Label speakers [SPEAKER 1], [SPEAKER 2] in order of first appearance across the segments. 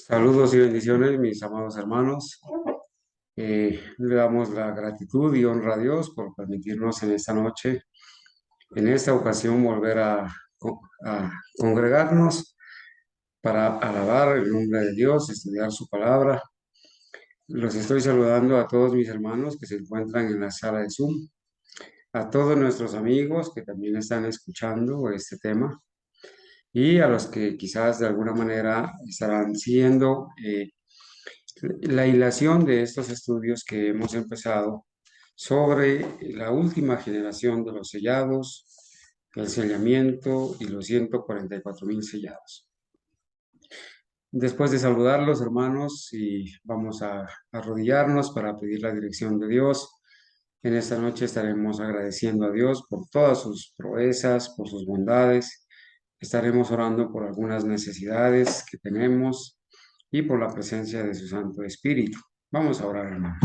[SPEAKER 1] Saludos y bendiciones, mis amados hermanos. Le damos la gratitud y honra a Dios por permitirnos en esta noche, en esta ocasión, volver a congregarnos para alabar el nombre de Dios, estudiar su palabra. Los estoy saludando a todos mis hermanos que se encuentran en la sala de Zoom, a todos nuestros amigos que también están escuchando este tema y a los que quizás de alguna manera estarán siguiendo la hilación de estos estudios que hemos empezado sobre la última generación de los sellados, el sellamiento y los 144.000 sellados. Después de saludarlos, hermanos, y vamos a arrodillarnos para pedir la dirección de Dios. En esta noche estaremos agradeciendo a Dios por todas sus proezas, por sus bondades. Estaremos orando por algunas necesidades que tenemos y por la presencia de su Santo Espíritu. Vamos a orar, hermanos.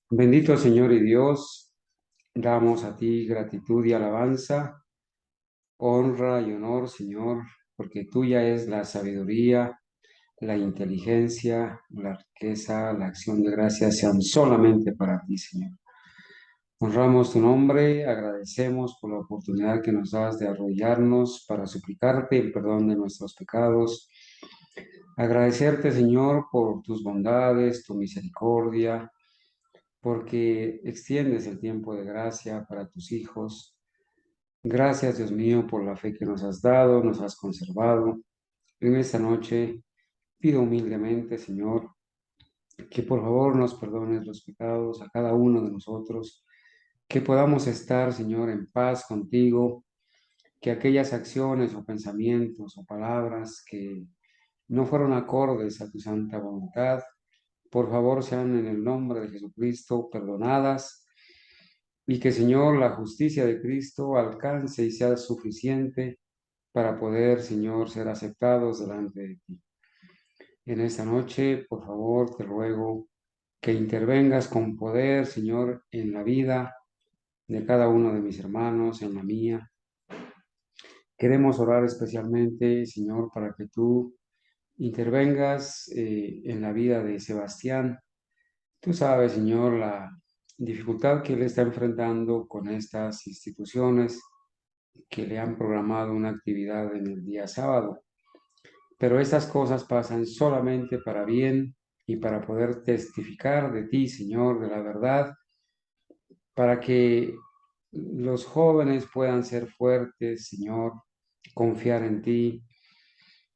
[SPEAKER 1] Bendito Señor y Dios, damos a ti gratitud y alabanza, honra y honor, Señor, porque tuya es la sabiduría, la inteligencia, la riqueza, la acción de gracias sean solamente para ti, Señor. Honramos tu nombre, agradecemos por la oportunidad que nos das de arrodillarnos para suplicarte el perdón de nuestros pecados. Agradecerte, Señor, por tus bondades, tu misericordia, porque extiendes el tiempo de gracia para tus hijos. Gracias, Dios mío, por la fe que nos has dado, nos has conservado. En esta noche pido humildemente, Señor, que por favor nos perdones los pecados a cada uno de nosotros, que podamos estar, Señor, en paz contigo, que aquellas acciones o pensamientos o palabras que no fueron acordes a tu santa voluntad, por favor sean en el nombre de Jesucristo perdonadas y que, Señor, la justicia de Cristo alcance y sea suficiente para poder, Señor, ser aceptados delante de ti. En esta noche, por favor, te ruego que intervengas con poder, Señor, en la vida de cada uno de mis hermanos, en la mía. Queremos orar especialmente, Señor, para que tú intervengas en la vida de Sebastián. Tú sabes, Señor, la dificultad que él está enfrentando con estas instituciones que le han programado una actividad en el día sábado. Pero estas cosas pasan solamente para bien y para poder testificar de ti, Señor, de la verdad, para que los jóvenes puedan ser fuertes, Señor, confiar en ti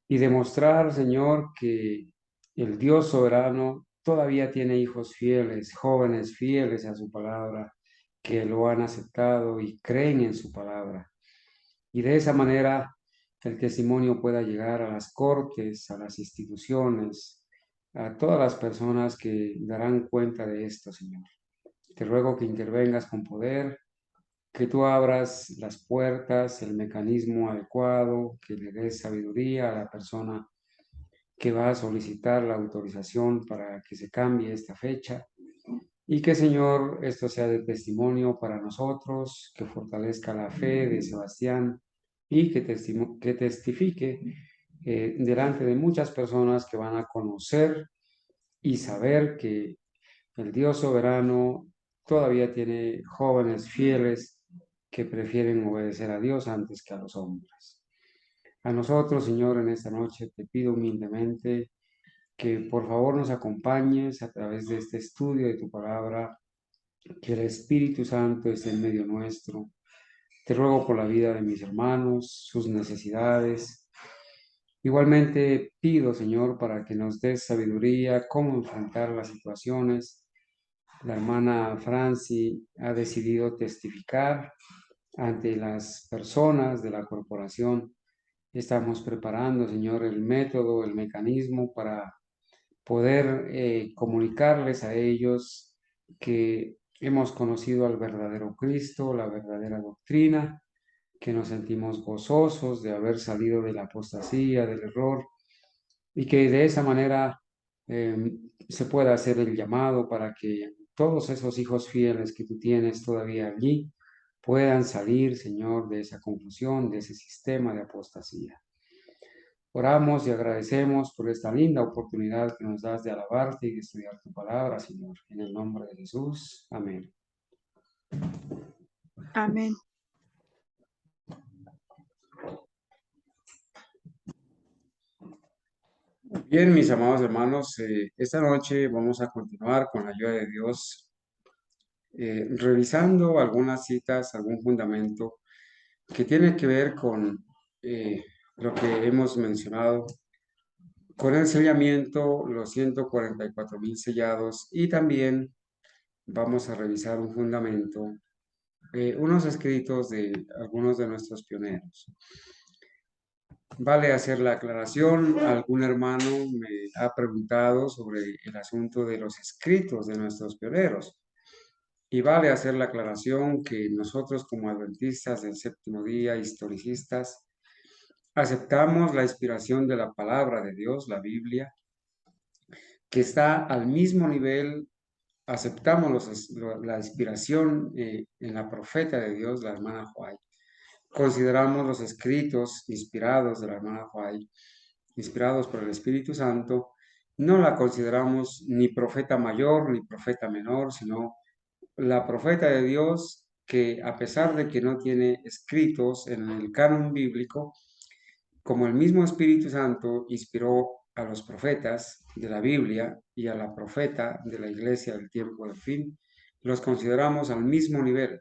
[SPEAKER 1] y demostrar, Señor, que el Dios soberano todavía tiene hijos fieles, jóvenes fieles a su palabra, que lo han aceptado y creen en su palabra. Y de esa manera el testimonio pueda llegar a las cortes, a las instituciones, a todas las personas que darán cuenta de esto, Señor. Te ruego que intervengas con poder, que tú abras las puertas, el mecanismo adecuado, que le des sabiduría a la persona que va a solicitar la autorización para que se cambie esta fecha y que, Señor, esto sea de testimonio para nosotros, que fortalezca la fe de Sebastián y que testifique delante de muchas personas que van a conocer y saber que el Dios soberano todavía tiene jóvenes fieles que prefieren obedecer a Dios antes que a los hombres. A nosotros, Señor, en esta noche te pido humildemente que por favor nos acompañes a través de este estudio de tu palabra, que el Espíritu Santo esté en medio nuestro. Te ruego por la vida de mis hermanos, sus necesidades. Igualmente pido, Señor, para que nos des sabiduría, cómo enfrentar las situaciones. La hermana Franci ha decidido testificar ante las personas de la corporación. Estamos preparando, Señor, el método, el mecanismo para poder comunicarles a ellos que hemos conocido al verdadero Cristo, la verdadera doctrina, que nos sentimos gozosos de haber salido de la apostasía, del error, y que de esa manera eh, se pueda hacer el llamado para que todos esos hijos fieles que tú tienes todavía allí puedan salir, Señor, de esa confusión, de ese sistema de apostasía. Oramos y agradecemos por esta linda oportunidad que nos das de alabarte y de estudiar tu palabra, Señor. En el nombre de Jesús. Amén.
[SPEAKER 2] Amén.
[SPEAKER 1] Bien, mis amados hermanos, esta noche vamos a continuar con la ayuda de Dios, revisando algunas citas, algún fundamento que tiene que ver con lo que hemos mencionado, con el sellamiento, los 144,000 sellados, y también vamos a revisar un fundamento, unos escritos de algunos de nuestros pioneros. Vale hacer la aclaración, algún hermano me ha preguntado sobre el asunto de los escritos de nuestros pioneros. Y vale hacer la aclaración que nosotros como adventistas del séptimo día, historicistas, aceptamos la inspiración de la palabra de Dios, la Biblia, que está al mismo nivel, aceptamos la inspiración en la profeta de Dios, la hermana White. Consideramos los escritos inspirados de la hermana White, inspirados por el Espíritu Santo, no la consideramos ni profeta mayor ni profeta menor, sino la profeta de Dios que a pesar de que no tiene escritos en el canon bíblico, como el mismo Espíritu Santo inspiró a los profetas de la Biblia y a la profeta de la iglesia del tiempo del fin, los consideramos al mismo nivel.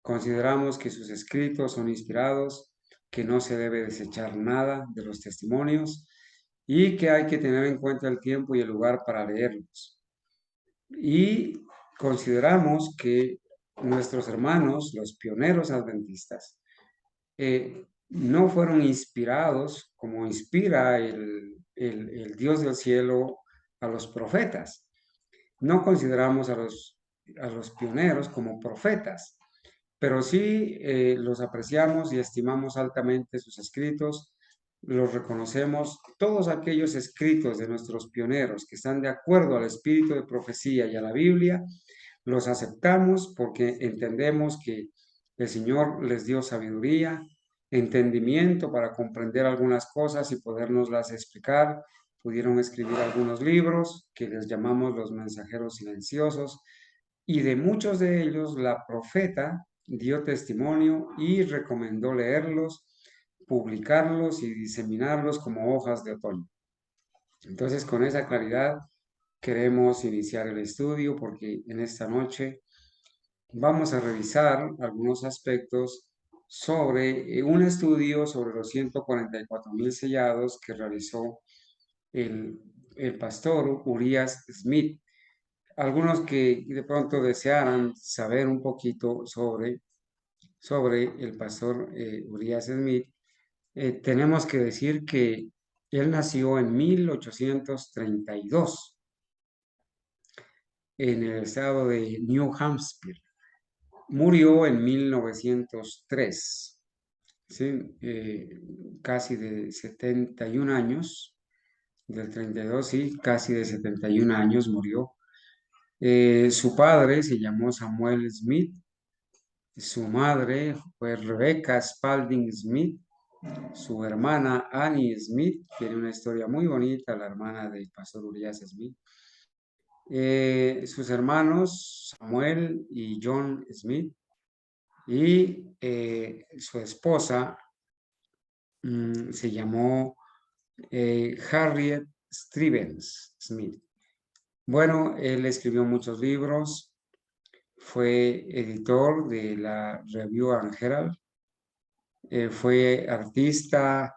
[SPEAKER 1] Consideramos que sus escritos son inspirados, que no se debe desechar nada de los testimonios y que hay que tener en cuenta el tiempo y el lugar para leerlos. Y consideramos que nuestros hermanos, los pioneros adventistas, no fueron inspirados como inspira el Dios del cielo a los profetas. No consideramos a los pioneros como profetas, pero sí los apreciamos y estimamos altamente sus escritos, los reconocemos, todos aquellos escritos de nuestros pioneros que están de acuerdo al espíritu de profecía y a la Biblia, los aceptamos porque entendemos que el Señor les dio sabiduría, entendimiento para comprender algunas cosas y podernoslas explicar. Pudieron escribir algunos libros que les llamamos los mensajeros silenciosos, y de muchos de ellos la profeta dio testimonio y recomendó leerlos, publicarlos y diseminarlos como hojas de otoño. Entonces, con esa claridad queremos iniciar el estudio porque en esta noche vamos a revisar algunos aspectos sobre un estudio sobre los 144,000 sellados que realizó el pastor Urias Smith. Algunos que de pronto desearan saber un poquito sobre el pastor Urias Smith, tenemos que decir que él nació en 1832 en el estado de New Hampshire. Murió en 1903, ¿sí? Casi de 71 años, del 32, sí, casi de 71 años murió. Su padre se llamó Samuel Smith, su madre fue Rebecca Spalding Smith, su hermana Annie Smith, tiene una historia muy bonita, la hermana del pastor Urias Smith. Sus hermanos Samuel y John Smith, y su esposa se llamó Harriet Stevens Smith. Bueno, él escribió muchos libros, fue editor de la Review and Herald, fue artista,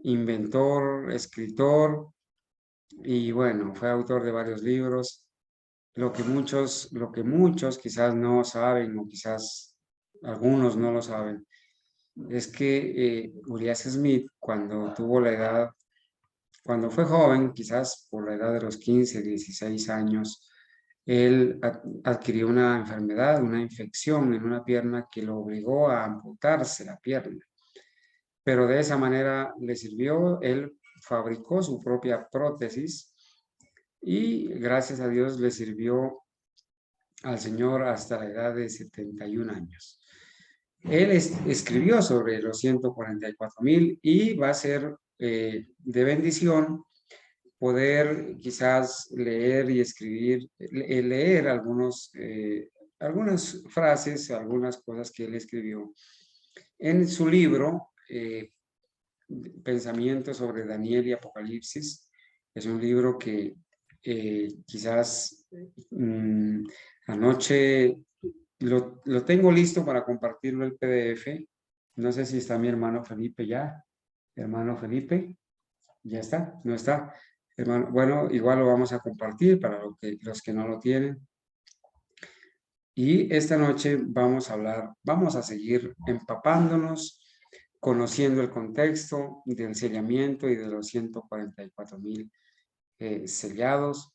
[SPEAKER 1] inventor, escritor y bueno, fue autor de varios libros. Lo que muchos quizás no saben o quizás algunos no lo saben es que Urias Smith cuando tuvo la edad, cuando fue joven, quizás por la edad de los 15, 16 años, él adquirió una enfermedad, una infección en una pierna que lo obligó a amputarse la pierna. Pero de esa manera le sirvió, él fabricó su propia prótesis y gracias a Dios le sirvió al Señor hasta la edad de 71 años. Él escribió sobre los 144,000 y va a ser de bendición poder quizás leer y escribir, leer algunas frases, algunas cosas que él escribió en su libro, Pensamientos sobre Daniel y Apocalipsis. Es un libro que quizás anoche lo tengo listo para compartirlo el PDF. No sé si está mi hermano Felipe ya. Hermano Felipe, ya está, no está. Hermano, bueno, igual lo vamos a compartir para los que no lo tienen. Y esta noche vamos a hablar, vamos a seguir empapándonos, conociendo el contexto del sellamiento y de los 144,000 sellados.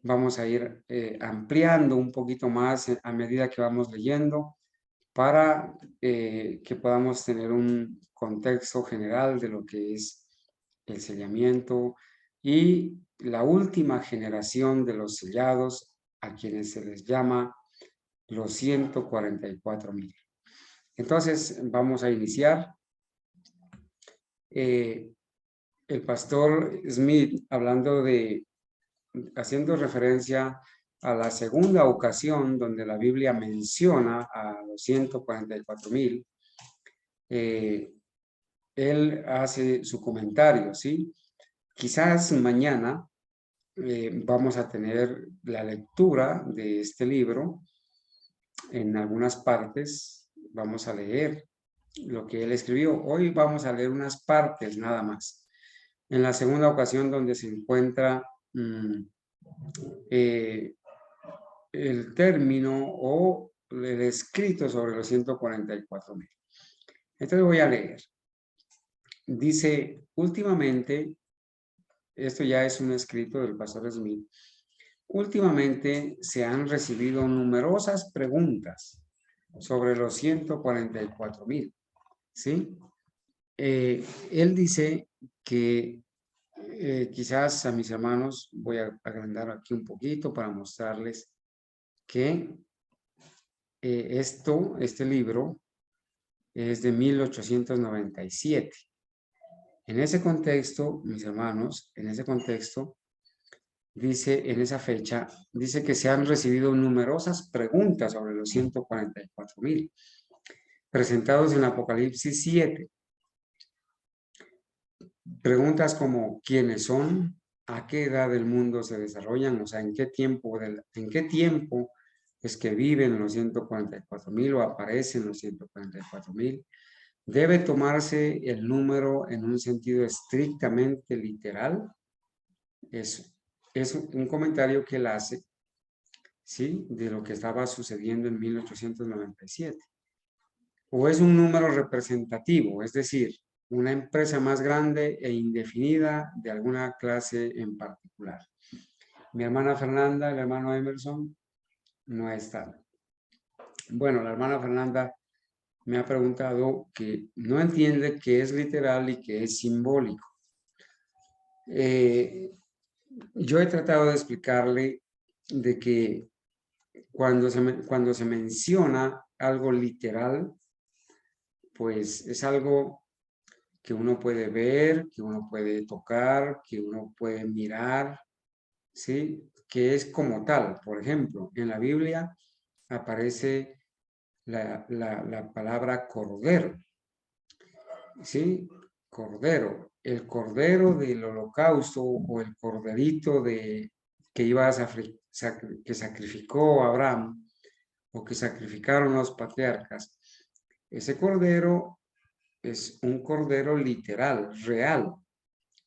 [SPEAKER 1] Vamos a ir ampliando un poquito más a medida que vamos leyendo para que podamos tener un contexto general de lo que es el sellamiento y la última generación de los sellados, a quienes se les llama los 144,000. Entonces, vamos a iniciar. El pastor Smith, haciendo referencia a la segunda ocasión donde la Biblia menciona a los 144,000, él hace su comentario, ¿sí? Quizás mañana vamos a tener la lectura de este libro. En algunas partes vamos a leer lo que él escribió. Hoy vamos a leer unas partes nada más. En la segunda ocasión donde se encuentra el término o el escrito sobre los 144,000. Entonces voy a leer. Dice, últimamente, esto ya es un escrito del pastor Smith, últimamente se han recibido numerosas preguntas sobre los 144,000, ¿sí? Él dice que quizás a mis hermanos, voy a agrandar aquí un poquito para mostrarles que este libro es de 1897. En ese contexto, mis hermanos, en ese contexto, dice, en esa fecha, dice que se han recibido numerosas preguntas sobre los 144,000 presentados en Apocalipsis 7. Preguntas como quiénes son, a qué edad del mundo se desarrollan, o sea, en qué tiempo es que viven los 144,000 o aparecen los 144,000. Debe tomarse el número en un sentido estrictamente literal. Es un comentario que él hace, ¿sí?, de lo que estaba sucediendo en 1897. O es un número representativo, es decir, una empresa más grande e indefinida de alguna clase en particular. Mi hermana Fernanda, el hermano Emerson, no están. Bueno, la hermana Fernanda me ha preguntado que no entiende qué es literal y qué es simbólico. Yo he tratado de explicarle de que cuando se menciona algo literal, pues es algo que uno puede ver, que uno puede tocar, que uno puede mirar, ¿sí? Que es como tal. Por ejemplo, en la Biblia aparece la palabra cordero, ¿sí? Cordero. El cordero del holocausto o el corderito que sacrificó Abraham o que sacrificaron los patriarcas. Ese cordero es un cordero literal, real,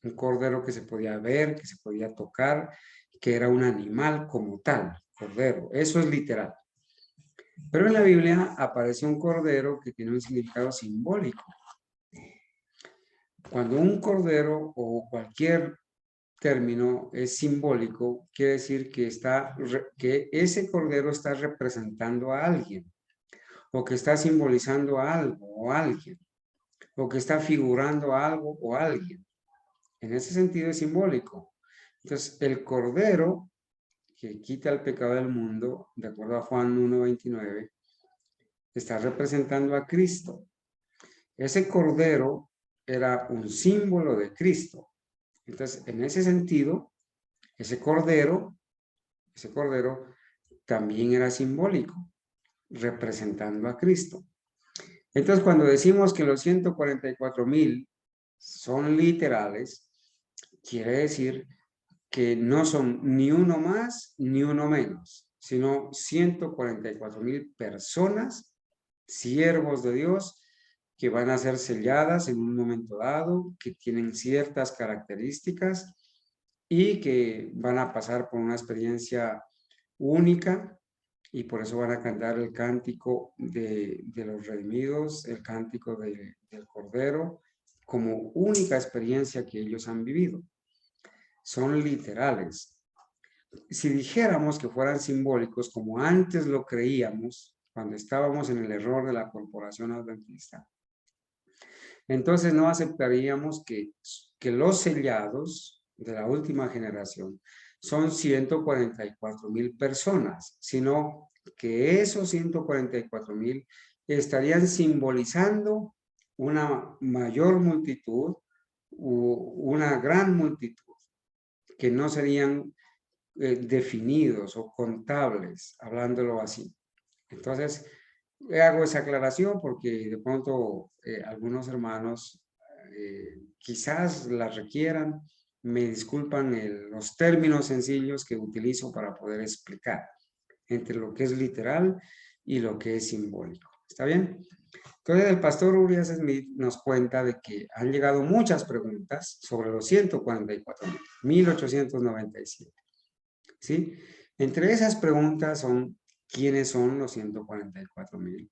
[SPEAKER 1] un cordero que se podía ver, que se podía tocar, que era un animal como tal, cordero. Eso es literal. Pero en la Biblia aparece un cordero que tiene un significado simbólico. Cuando un cordero o cualquier término es simbólico, quiere decir que ese cordero está representando a alguien, o que está simbolizando a algo o a alguien, o que está figurando a algo o a alguien. En ese sentido es simbólico. Entonces, el cordero que quita el pecado del mundo, de acuerdo a Juan 1:29, está representando a Cristo. Ese cordero era un símbolo de Cristo. Entonces, en ese sentido, ese cordero también era simbólico, representando a Cristo. Entonces, cuando decimos que los 144,000 son literales, quiere decir que no son ni uno más ni uno menos, sino 144,000 personas, siervos de Dios, que van a ser selladas en un momento dado, que tienen ciertas características y que van a pasar por una experiencia única, y por eso van a cantar el cántico de los redimidos, el cántico del Cordero, como única experiencia que ellos han vivido. Son literales. Si dijéramos que fueran simbólicos, como antes lo creíamos, cuando estábamos en el error de la corporación adventista, entonces no aceptaríamos que los sellados de la última generación son 144,000 personas, sino que esos 144,000 estarían simbolizando una mayor multitud, una gran multitud, que no serían definidos o contables, hablándolo así. Entonces, hago esa aclaración porque de pronto algunos hermanos quizás la requieran. Me disculpan los términos sencillos que utilizo para poder explicar entre lo que es literal y lo que es simbólico. ¿Está bien? Entonces el pastor Urias Smith nos cuenta de que han llegado muchas preguntas sobre los 144,000, 1897. ¿Sí? Entre esas preguntas son: ¿quiénes son los 144,000?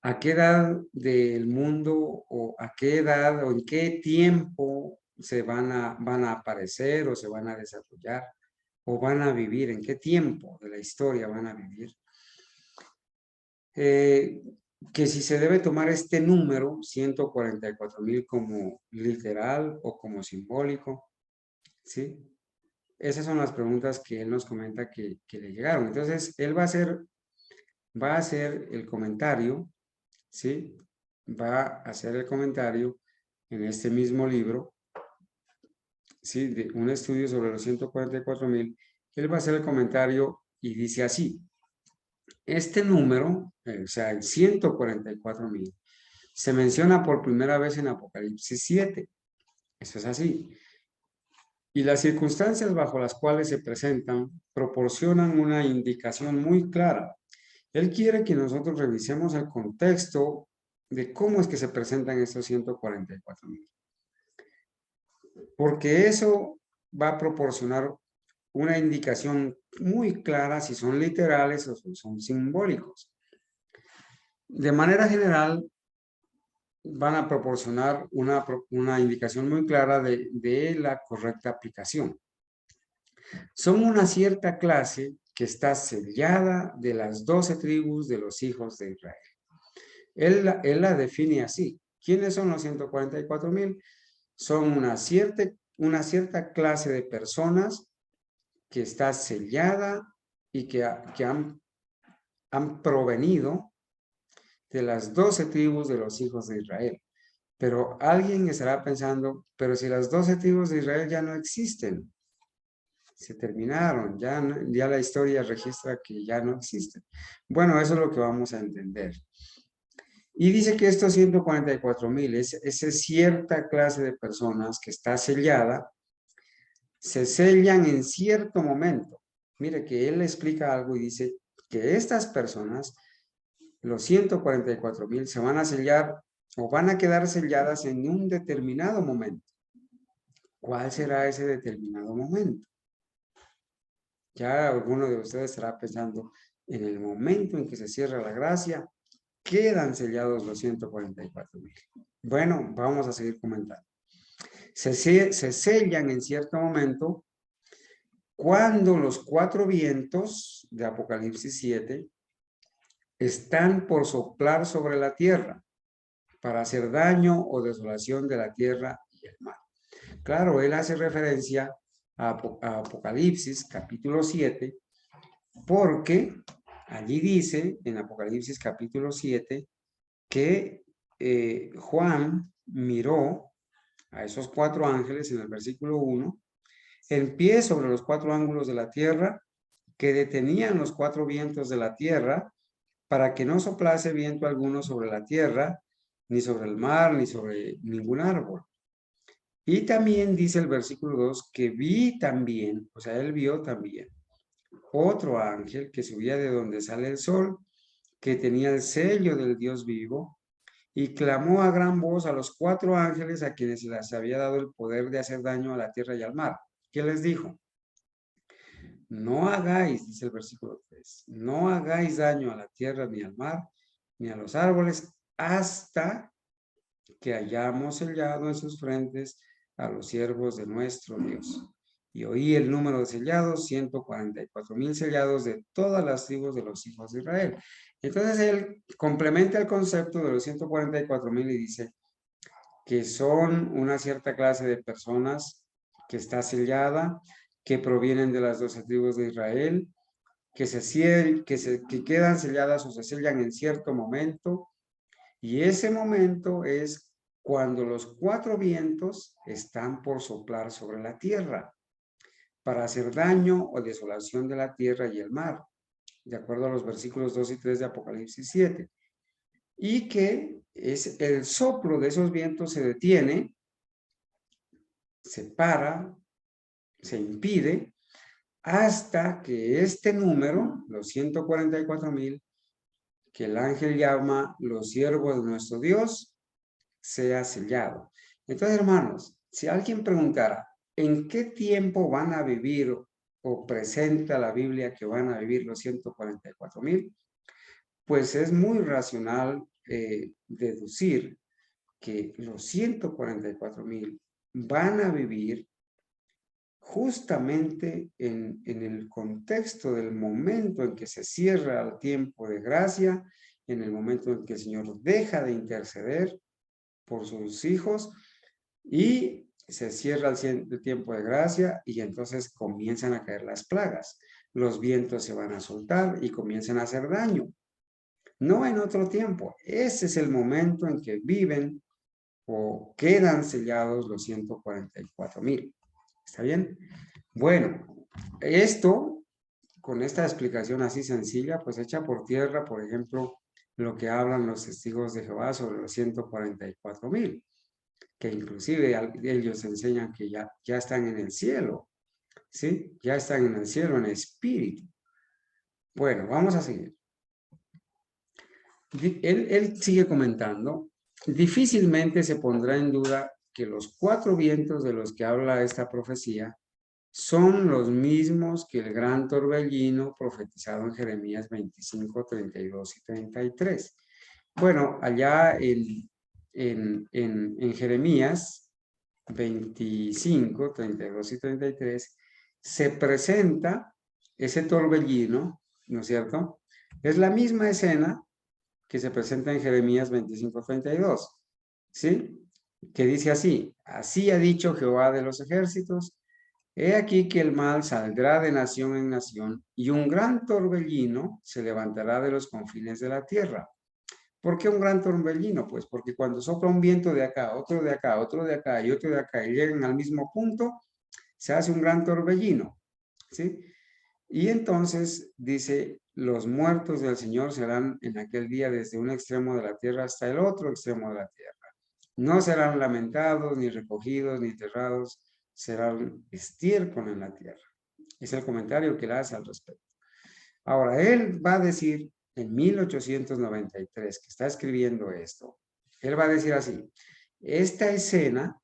[SPEAKER 1] ¿A qué edad del mundo o a qué edad o en qué tiempo se van a aparecer o se van a desarrollar o van a vivir? ¿En qué tiempo de la historia van a vivir? Que si se debe tomar este número, 144,000, como literal o como simbólico, ¿sí? Esas son las preguntas que él nos comenta que le llegaron. Entonces, él va a hacer el comentario, ¿sí? Va a hacer el comentario en este mismo libro, ¿sí? De un estudio sobre los 144,000. Él va a hacer el comentario y dice así: este número, o sea, el 144,000, se menciona por primera vez en Apocalipsis 7. Eso es así. Y las circunstancias bajo las cuales se presentan proporcionan una indicación muy clara. Él quiere que nosotros revisemos el contexto de cómo es que se presentan estos 144,000. Porque eso va a proporcionar una indicación muy clara si son literales o si son simbólicos. De manera general, van a proporcionar una indicación muy clara de la correcta aplicación. Son una cierta clase que está sellada de las 12 tribus de los hijos de Israel. Él la define así. ¿Quiénes son los 144,000? Son una cierta clase de personas que está sellada y que han provenido de las 12 tribus de los hijos de Israel. Pero alguien estará pensando: pero si las 12 tribus de Israel ya no existen, se terminaron, ya la historia registra que ya no existen. Bueno, eso es lo que vamos a entender. Y dice que estos 144,000 es cierta clase de personas que está sellada, se sellan en cierto momento. Mire que él explica algo y dice que estas personas, los 144,000, se van a sellar o van a quedar selladas en un determinado momento. ¿Cuál será ese determinado momento? Ya alguno de ustedes estará pensando: en el momento en que se cierra la gracia, quedan sellados los 144,000. Bueno, vamos a seguir comentando. Se sellan en cierto momento cuando los 4 vientos de Apocalipsis 7 están por soplar sobre la tierra para hacer daño o desolación de la tierra y el mar. Claro, él hace referencia a Apocalipsis capítulo 7 porque Allí dice en Apocalipsis capítulo 7 que Juan miró a esos 4 ángeles en el versículo 1, en pie sobre los 4 ángulos de la tierra, que detenían los 4 vientos de la tierra, para que no soplase viento alguno sobre la tierra, ni sobre el mar, ni sobre ningún árbol. Y también dice el versículo 2 que vi también, o sea, él vio también otro ángel que subía de donde sale el sol, que tenía el sello del Dios vivo, y clamó a gran voz a los 4 ángeles a quienes se les había dado el poder de hacer daño a la tierra y al mar. ¿Qué les dijo? No hagáis, dice el versículo 3, no hagáis daño a la tierra ni al mar, ni a los árboles, hasta que hayamos sellado en sus frentes a los siervos de nuestro Dios. Y oí el número de sellados, 144,000 sellados de todas las tribus de los hijos de Israel. Entonces él complementa el concepto de los 144,000 y dice que son una cierta clase de personas que está sellada, que provienen de las 12 tribus de Israel, que quedan selladas o se sellan en cierto momento, y ese momento es cuando los 4 vientos están por soplar sobre la tierra para hacer daño o desolación de la tierra y el mar, de acuerdo a los versículos 2 y 3 de Apocalipsis 7. Y que es el soplo de esos vientos se detiene, se para, se impide, hasta que este número, los 144,000, que el ángel llama los siervos de nuestro Dios, sea sellado. Entonces, hermanos, si alguien preguntara, ¿en qué tiempo van a vivir o presenta la Biblia que van a vivir los 144,000? Pues es muy racional deducir que los 144,000 van a vivir justamente en el contexto del momento en que se cierra el tiempo de gracia, en el momento en que el Señor deja de interceder por sus hijos y se cierra el tiempo de gracia y entonces comienzan a caer las plagas. Los vientos se van a soltar y comienzan a hacer daño. No en otro tiempo. Ese es el momento en que viven o quedan sellados los 144,000. ¿Está bien? Bueno, esto, con esta explicación así sencilla, pues echa por tierra, por ejemplo, lo que hablan los testigos de Jehová sobre los 144,000, que inclusive ellos enseñan que ya están en el cielo, ¿sí? Ya están en el cielo en espíritu. Bueno, vamos a seguir. Él sigue comentando, difícilmente se pondrá en duda que los 4 vientos de los que habla esta profecía son los mismos que el gran torbellino profetizado en Jeremías 25, 32 y 33. Bueno, allá en Jeremías 25, 32 y 33, se presenta ese torbellino, ¿no es cierto? Es la misma escena que se presenta en Jeremías 25, 32, ¿sí? Que dice así, así ha dicho Jehová de los ejércitos, he aquí que el mal saldrá de nación en nación y un gran torbellino se levantará de los confines de la tierra. ¿Por qué un gran torbellino? Pues porque cuando sopla un viento de acá, otro de acá, otro de acá y otro de acá y llegan al mismo punto, se hace un gran torbellino, ¿sí? Y entonces dice, los muertos del Señor serán en aquel día desde un extremo de la tierra hasta el otro extremo de la tierra. No serán lamentados, ni recogidos, ni enterrados, serán estiércol en la tierra. Es el comentario que él hace al respecto. Ahora, él va a decir en 1893, que está escribiendo esto, él va a decir así, esta escena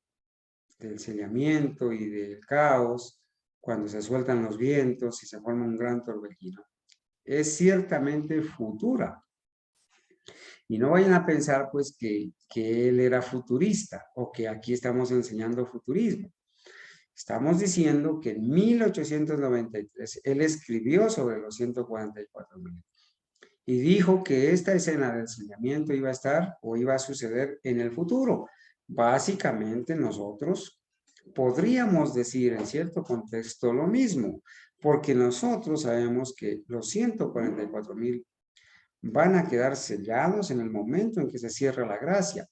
[SPEAKER 1] del sellamiento y del caos, cuando se sueltan los vientos y se forma un gran torbellino, es ciertamente futura. Y no vayan a pensar pues que él era futurista o que aquí estamos enseñando futurismo. Estamos diciendo que en 1893 él escribió sobre los 144,000 y dijo que esta escena del sellamiento iba a estar o iba a suceder en el futuro. Básicamente nosotros podríamos decir en cierto contexto lo mismo, porque nosotros sabemos que los 144,000 van a quedar sellados en el momento en que se cierra la gracia.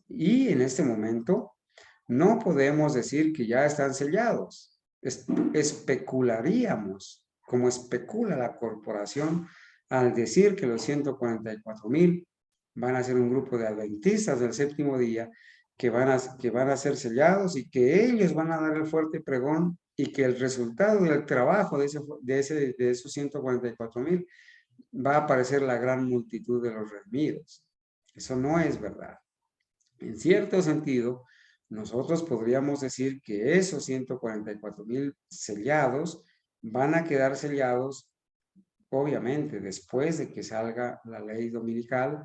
[SPEAKER 1] Y en este momento no podemos decir que ya están sellados. Especularíamos, como especula la corporación, al decir que los 144,000 van a ser un grupo de adventistas del séptimo día que van a ser sellados y que ellos van a dar el fuerte pregón y que el resultado del trabajo de esos 144,000 va a aparecer la gran multitud de los redimidos. Eso no es verdad. En cierto sentido, nosotros podríamos decir que esos 144,000 sellados van a quedar sellados, obviamente, después de que salga la ley dominical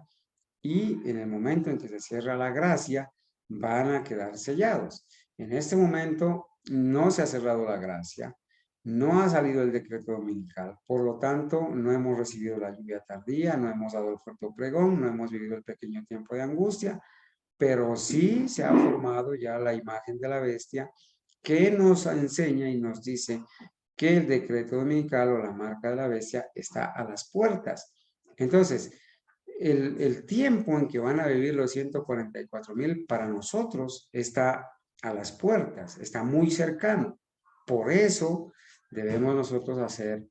[SPEAKER 1] y en el momento en que se cierra la gracia, van a quedar sellados. En este momento no se ha cerrado la gracia, no ha salido el decreto dominical, por lo tanto, no hemos recibido la lluvia tardía, no hemos dado el fuerte pregón, no hemos vivido el pequeño tiempo de angustia, pero sí se ha formado ya la imagen de la bestia que nos enseña y nos dice que el decreto dominical o la marca de la bestia está a las puertas. Entonces, el tiempo en que van a vivir los 144,000 para nosotros está a las puertas, está muy cercano. Por eso debemos nosotros hacer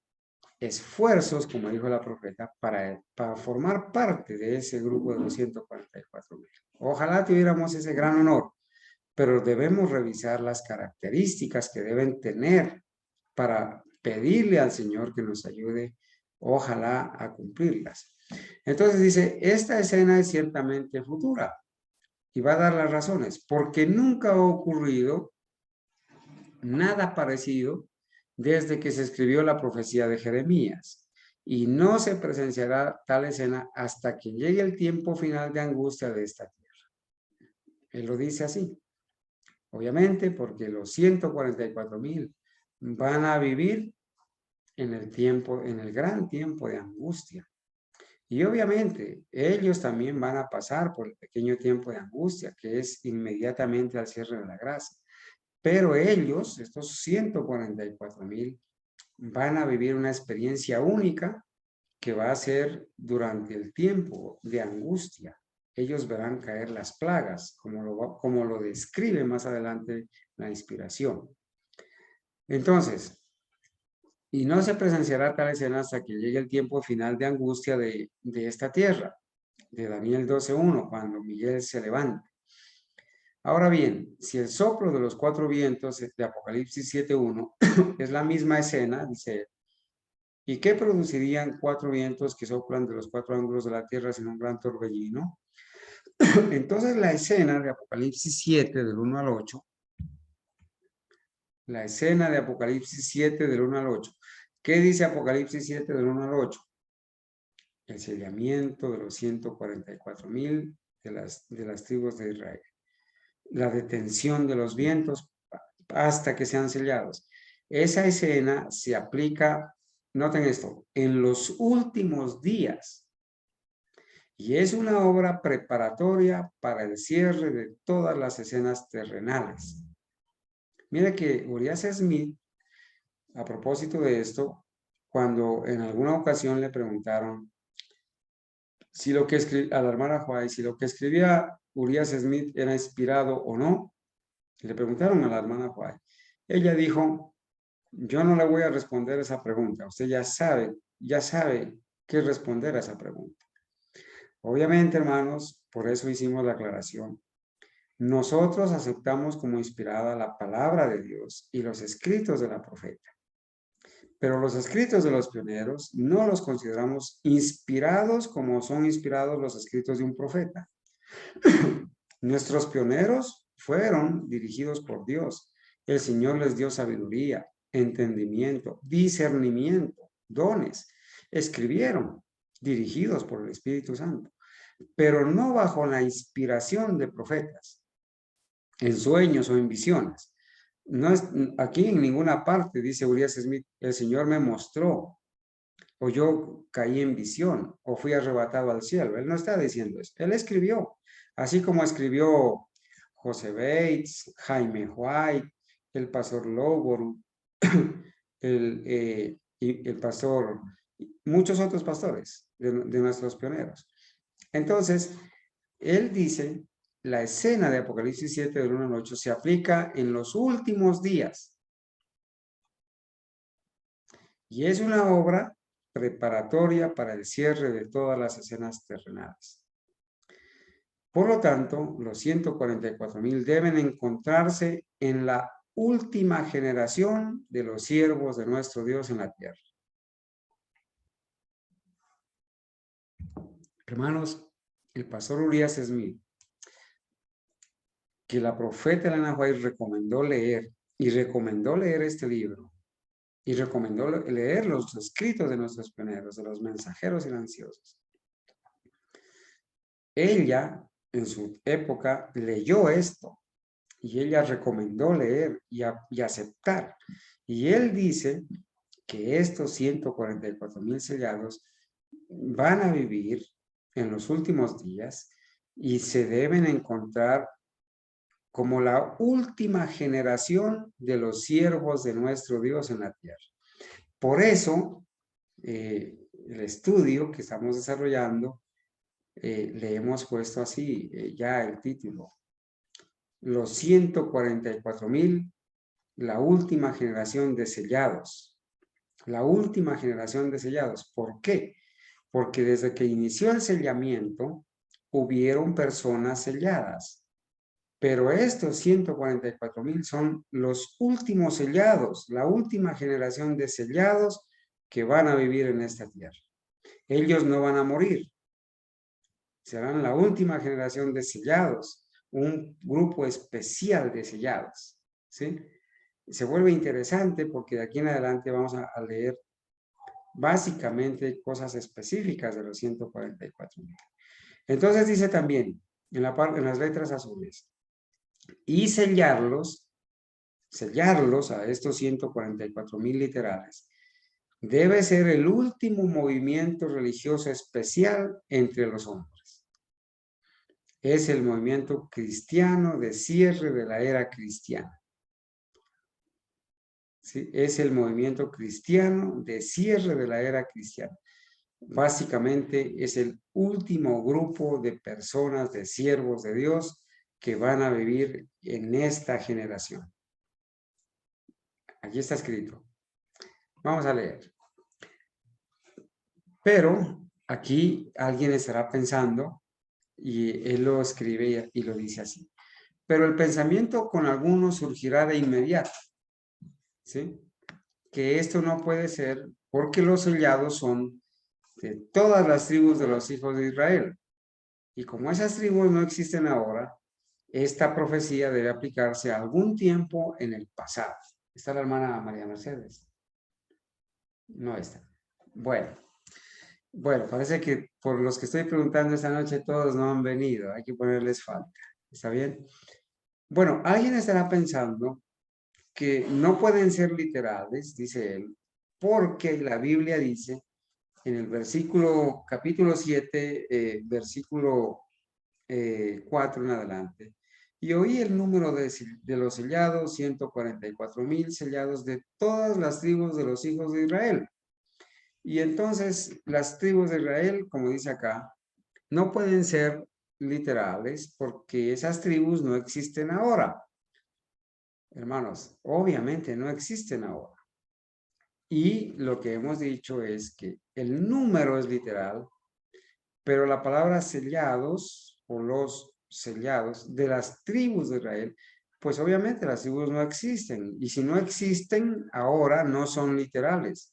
[SPEAKER 1] esfuerzos, como dijo la profeta, para formar parte de ese grupo de los 144,000. Ojalá tuviéramos ese gran honor, pero debemos revisar las características que deben tener para pedirle al Señor que nos ayude, ojalá, a cumplirlas. Entonces dice, esta escena es ciertamente futura y va a dar las razones, porque nunca ha ocurrido nada parecido desde que se escribió la profecía de Jeremías, y no se presenciará tal escena hasta que llegue el tiempo final de angustia de esta tierra. Él lo dice así, obviamente, porque los 144,000 van a vivir en el gran tiempo de angustia. Y obviamente ellos también van a pasar por el pequeño tiempo de angustia, que es inmediatamente al cierre de la gracia. Pero ellos, estos 144,000, van a vivir una experiencia única que va a ser durante el tiempo de angustia. Ellos verán caer las plagas, como lo describe más adelante la inspiración. Entonces, y no se presenciará tal escena hasta que llegue el tiempo final de angustia de esta tierra, de Daniel 12:1, cuando Miguel se levanta. Ahora bien, si el soplo de los 4 vientos de Apocalipsis 7:1 es la misma escena, dice, ¿y qué producirían 4 vientos que soplan de los 4 ángulos de la tierra sin un gran torbellino? Entonces la escena de Apocalipsis 7 del 1 al 8, la escena de Apocalipsis 7 del 1 al 8, ¿qué dice Apocalipsis 7 del 1 al 8? El sellamiento de los 144,000 de las tribus de Israel. La detención de los vientos hasta que sean sellados. Esa escena se aplica, noten esto, en los últimos días. Y es una obra preparatoria para el cierre de todas las escenas terrenales. Mira que Urias Smith, a propósito de esto, cuando en alguna ocasión le preguntaron si lo que a la hermana White, si lo que escribía Urias Smith era inspirado o no, le preguntaron a la hermana White. Ella dijo, yo no le voy a responder esa pregunta. Usted ya sabe qué responder a esa pregunta. Obviamente, hermanos, por eso hicimos la aclaración. Nosotros aceptamos como inspirada la palabra de Dios y los escritos de la profeta. Pero los escritos de los pioneros no los consideramos inspirados como son inspirados los escritos de un profeta. Nuestros pioneros fueron dirigidos por Dios. El Señor les dio sabiduría, entendimiento, discernimiento, dones. Escribieron, dirigidos por el Espíritu Santo, pero no bajo la inspiración de profetas, en sueños o en visiones. No es, aquí en ninguna parte, dice Urias Smith, el Señor me mostró, o yo caí en visión, o fui arrebatado al cielo. Él no está diciendo eso. Él escribió, así como escribió José Bates, Jaime White, el pastor Lowborough, y el pastor, muchos otros pastores de nuestros pioneros. Entonces, él dice, la escena de Apocalipsis 7, del 1 al 8, se aplica en los últimos días. Y es una obra preparatoria para el cierre de todas las escenas terrenales. Por lo tanto, los 144,000 deben encontrarse en la última generación de los siervos de nuestro Dios en la tierra. Hermanos, el pastor Urias Smith, que la profeta Elena White recomendó leer este libro, y recomendó leer los escritos de nuestros pioneros, de los mensajeros silenciosos. Ella, en su época, leyó esto y ella recomendó leer y aceptar. Y él dice que estos 144,000 sellados van a vivir en los últimos días y se deben encontrar como la última generación de los siervos de nuestro Dios en la tierra. Por eso, el estudio que estamos desarrollando, le hemos puesto así ya el título: los 144,000, la última generación de sellados. La última generación de sellados. ¿Por qué? Porque desde que inició el sellamiento, hubieron personas selladas. Pero estos 144,000 son los últimos sellados, la última generación de sellados que van a vivir en esta tierra. Ellos no van a morir. Serán la última generación de sellados, un grupo especial de sellados, ¿sí? Se vuelve interesante porque de aquí en adelante vamos a leer básicamente cosas específicas de los 144,000. Entonces dice también en las letras azules: y sellarlos a estos 144,000 literales debe ser el último movimiento religioso especial entre los hombres. Es el movimiento cristiano de cierre de la era cristiana. ¿Sí? Es el movimiento cristiano de cierre de la era cristiana. Básicamente es el último grupo de personas, de siervos de Dios, que van a vivir en esta generación. Aquí está escrito. Vamos a leer. Pero aquí alguien estará pensando, y él lo escribe y lo dice así: pero el pensamiento con algunos surgirá de inmediato, ¿sí? Que esto no puede ser porque los sellados son de todas las tribus de los hijos de Israel. Y como esas tribus no existen ahora, esta profecía debe aplicarse a algún tiempo en el pasado. ¿Está la hermana María Mercedes? No está. Bueno, parece que por los que estoy preguntando esta noche todos no han venido. Hay que ponerles falta. ¿Está bien? Bueno, alguien estará pensando que no pueden ser literales, dice él, porque la Biblia dice en el capítulo 7, versículo 4 en adelante: y oí el número de los sellados, 144,000 sellados de todas las tribus de los hijos de Israel. Y entonces las tribus de Israel, como dice acá, no pueden ser literales porque esas tribus no existen ahora. Hermanos, obviamente no existen ahora. Y lo que hemos dicho es que el número es literal, pero la palabra sellados o los sellados de las tribus de Israel, pues obviamente las tribus no existen. Y si no existen ahora, no son literales.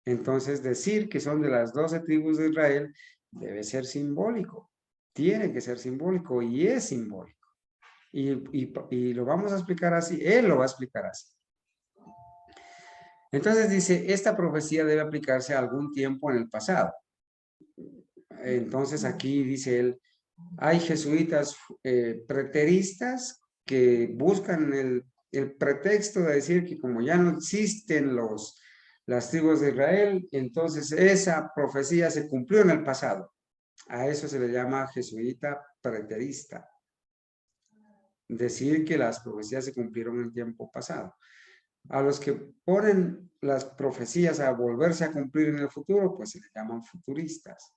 [SPEAKER 1] Entonces decir que son de las 12 tribus de Israel debe ser simbólico. Tiene que ser simbólico y es simbólico. Y lo vamos a explicar así. Él lo va a explicar así. Entonces dice, esta profecía debe aplicarse a algún tiempo en el pasado. Entonces aquí dice él, hay jesuitas preteristas que buscan el pretexto de decir que como ya no existen las tribus de Israel, entonces esa profecía se cumplió en el pasado. A eso se le llama jesuita preterista. Decir que las profecías se cumplieron en el tiempo pasado. A los que ponen las profecías a volverse a cumplir en el futuro, pues se les llaman futuristas.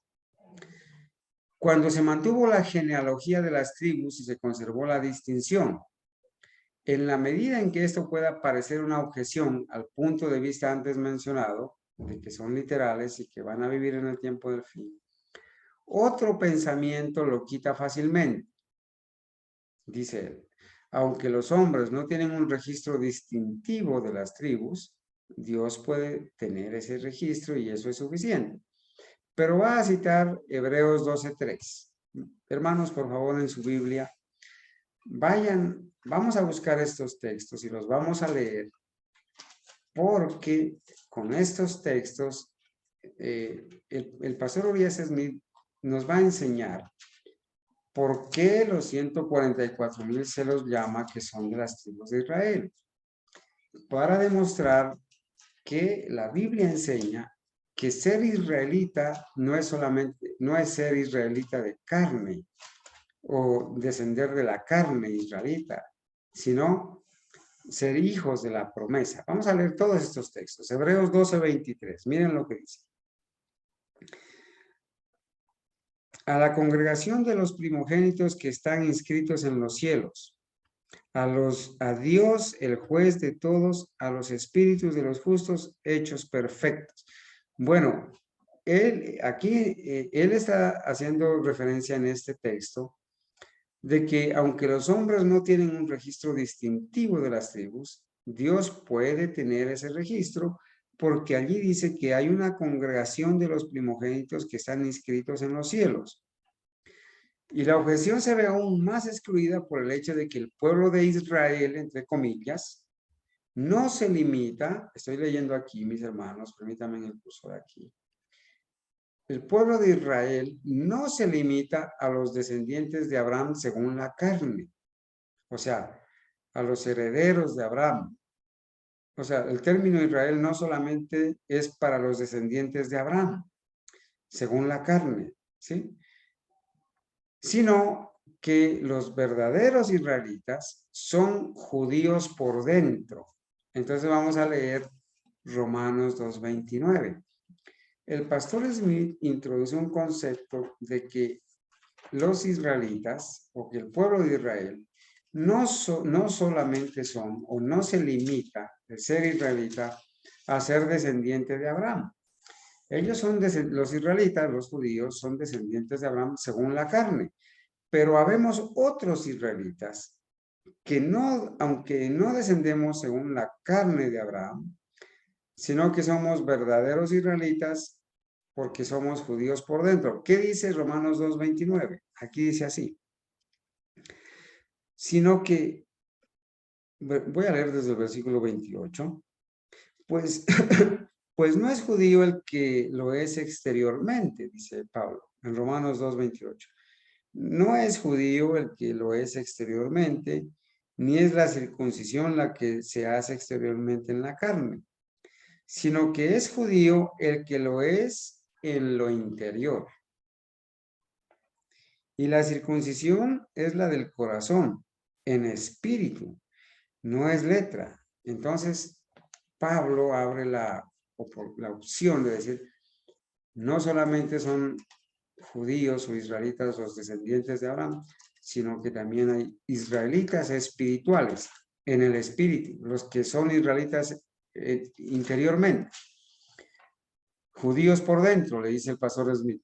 [SPEAKER 1] Cuando se mantuvo la genealogía de las tribus y se conservó la distinción, en la medida en que esto pueda parecer una objeción al punto de vista antes mencionado, de que son literales y que van a vivir en el tiempo del fin, otro pensamiento lo quita fácilmente. Dice él, aunque los hombres no tienen un registro distintivo de las tribus, Dios puede tener ese registro y eso es suficiente. Pero va a citar Hebreos 12:3. Hermanos, por favor, en su Biblia, vamos a buscar estos textos y los vamos a leer, porque con estos textos el pastor Urias Smith nos va a enseñar por qué los 144,000 se los llama que son de las tribus de Israel, para demostrar que la Biblia enseña que ser israelita no es ser israelita de carne o descender de la carne israelita, sino ser hijos de la promesa. Vamos a leer todos estos textos. Hebreos 12:23. Miren lo que dice. A la congregación de los primogénitos que están inscritos en los cielos, a Dios, el juez de todos, a los espíritus de los justos hechos perfectos. Bueno, él está haciendo referencia en este texto de que aunque los hombres no tienen un registro distintivo de las tribus, Dios puede tener ese registro porque allí dice que hay una congregación de los primogénitos que están inscritos en los cielos. Y la objeción se ve aún más excluida por el hecho de que el pueblo de Israel, entre comillas, no se limita, estoy leyendo aquí, mis hermanos, permítanme el cursor aquí. El pueblo de Israel no se limita a los descendientes de Abraham según la carne, o sea, a los herederos de Abraham. O sea, el término Israel no solamente es para los descendientes de Abraham, según la carne, ¿sí? Sino que los verdaderos israelitas son judíos por dentro. Entonces vamos a leer Romanos 2:29. El pastor Smith introduce un concepto de que los israelitas, o que el pueblo de Israel, no solamente son, o no se limita el ser israelita a ser descendiente de Abraham. Ellos son, los israelitas, los judíos, son descendientes de Abraham según la carne. Pero habemos otros israelitas que no, aunque no descendemos según la carne de Abraham, sino que somos verdaderos israelitas porque somos judíos por dentro. ¿Qué dice Romanos 2:29? Aquí dice así. Sino que, voy a leer desde el versículo 28, pues, pues no es judío el que lo es exteriormente, dice Pablo, en Romanos 2:28. No es judío el que lo es exteriormente, ni es la circuncisión la que se hace exteriormente en la carne, sino que es judío el que lo es en lo interior. Y la circuncisión es la del corazón, en espíritu, no es letra. Entonces, Pablo abre la opción de decir, no solamente son judíos o israelitas los descendientes de Abraham, sino que también hay israelitas espirituales en el espíritu, los que son israelitas interiormente. Judíos por dentro, le dice el pastor Smith.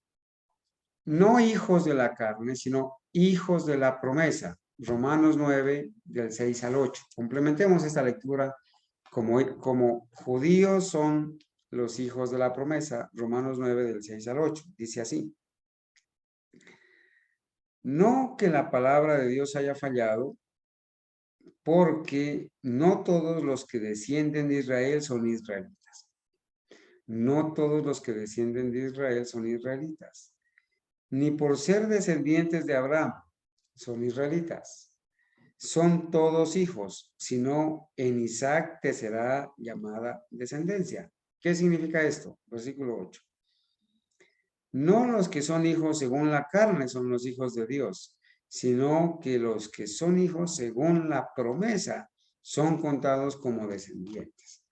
[SPEAKER 1] No hijos de la carne, sino hijos de la promesa. Romanos 9, del 6 al 8. Complementemos esta lectura como judíos son los hijos de la promesa. Romanos 9, del 6 al 8. Dice así. No que la palabra de Dios haya fallado, porque no todos los que descienden de Israel son israelitas. No todos los que descienden de Israel son israelitas. Ni por ser descendientes de Abraham son israelitas. Son todos hijos, sino en Isaac te será llamada descendencia. ¿Qué significa esto? Versículo 8. No los que son hijos según la carne son los hijos de Dios, sino que los que son hijos según la promesa son contados como descendientes.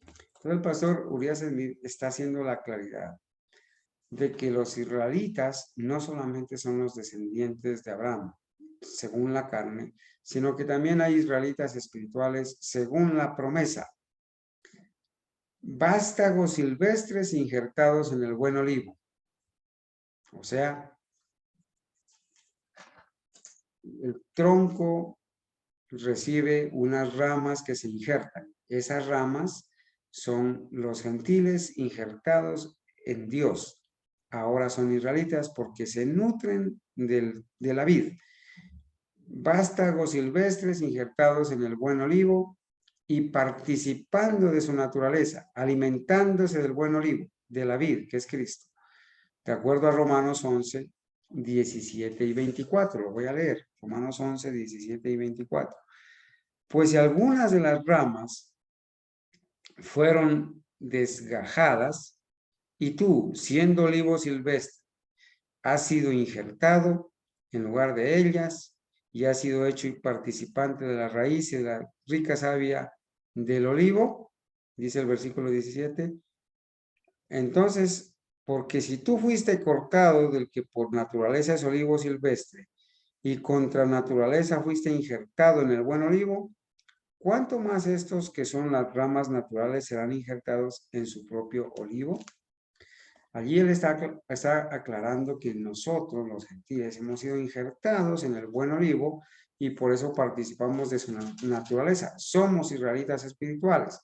[SPEAKER 1] Entonces el pastor Urias Smith está haciendo la claridad de que los israelitas no solamente son los descendientes de Abraham, según la carne, sino que también hay israelitas espirituales según la promesa. Vástagos silvestres injertados en el buen olivo. O sea, el tronco recibe unas ramas que se injertan. Esas ramas son los gentiles injertados en Dios. Ahora son israelitas porque se nutren de la vid. Vástagos silvestres injertados en el buen olivo y participando de su naturaleza, alimentándose del buen olivo, de la vid, que es Cristo. De acuerdo a Romanos 11, 17 y 24, lo voy a leer. Romanos 11, 17 y 24. Pues si algunas de las ramas fueron desgajadas, y tú, siendo olivo silvestre, has sido injertado en lugar de ellas, y has sido hecho participante de la raíz y de la rica savia del olivo, dice el versículo 17. Entonces, porque si tú fuiste cortado del que por naturaleza es olivo silvestre, y contra naturaleza fuiste injertado en el buen olivo, ¿cuánto más estos que son las ramas naturales serán injertados en su propio olivo? Allí él está aclarando que nosotros, los gentiles, hemos sido injertados en el buen olivo y por eso participamos de su naturaleza. Somos israelitas espirituales.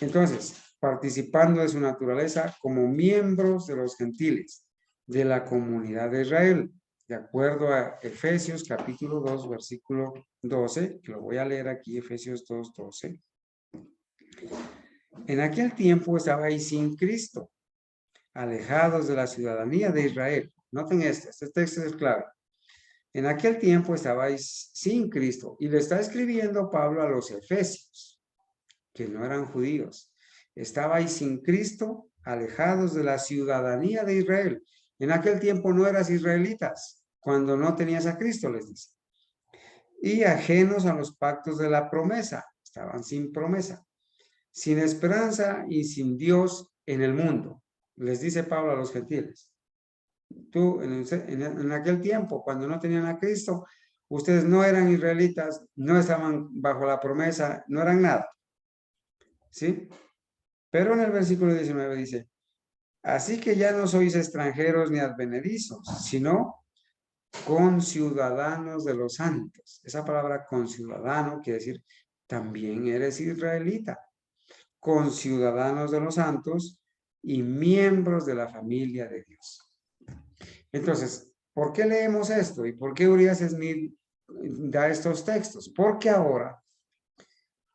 [SPEAKER 1] Entonces, participando de su naturaleza como miembros de los gentiles, de la comunidad de Israel, de acuerdo a Efesios capítulo 2, versículo 12, que lo voy a leer aquí, Efesios 2, 12. En aquel tiempo estabais sin Cristo, alejados de la ciudadanía de Israel. Noten este texto es clave. En aquel tiempo estabais sin Cristo, y le está escribiendo Pablo a los efesios, que no eran judíos. Estabais sin Cristo, alejados de la ciudadanía de Israel. En aquel tiempo no eras israelitas, cuando no tenías a Cristo, les dice. Y ajenos a los pactos de la promesa, estaban sin promesa, sin esperanza y sin Dios en el mundo. Les dice Pablo a los gentiles. Tú, en aquel tiempo, cuando no tenían a Cristo, ustedes no eran israelitas, no estaban bajo la promesa, no eran nada. ¿Sí? Pero en el versículo 19 dice, así que ya no sois extranjeros ni advenedizos, sino conciudadanos de los santos. Esa palabra conciudadano quiere decir, también eres israelita, conciudadanos de los santos y miembros de la familia de Dios. Entonces, ¿por qué leemos esto? ¿Y por qué Urias Smith da estos textos? Porque ahora,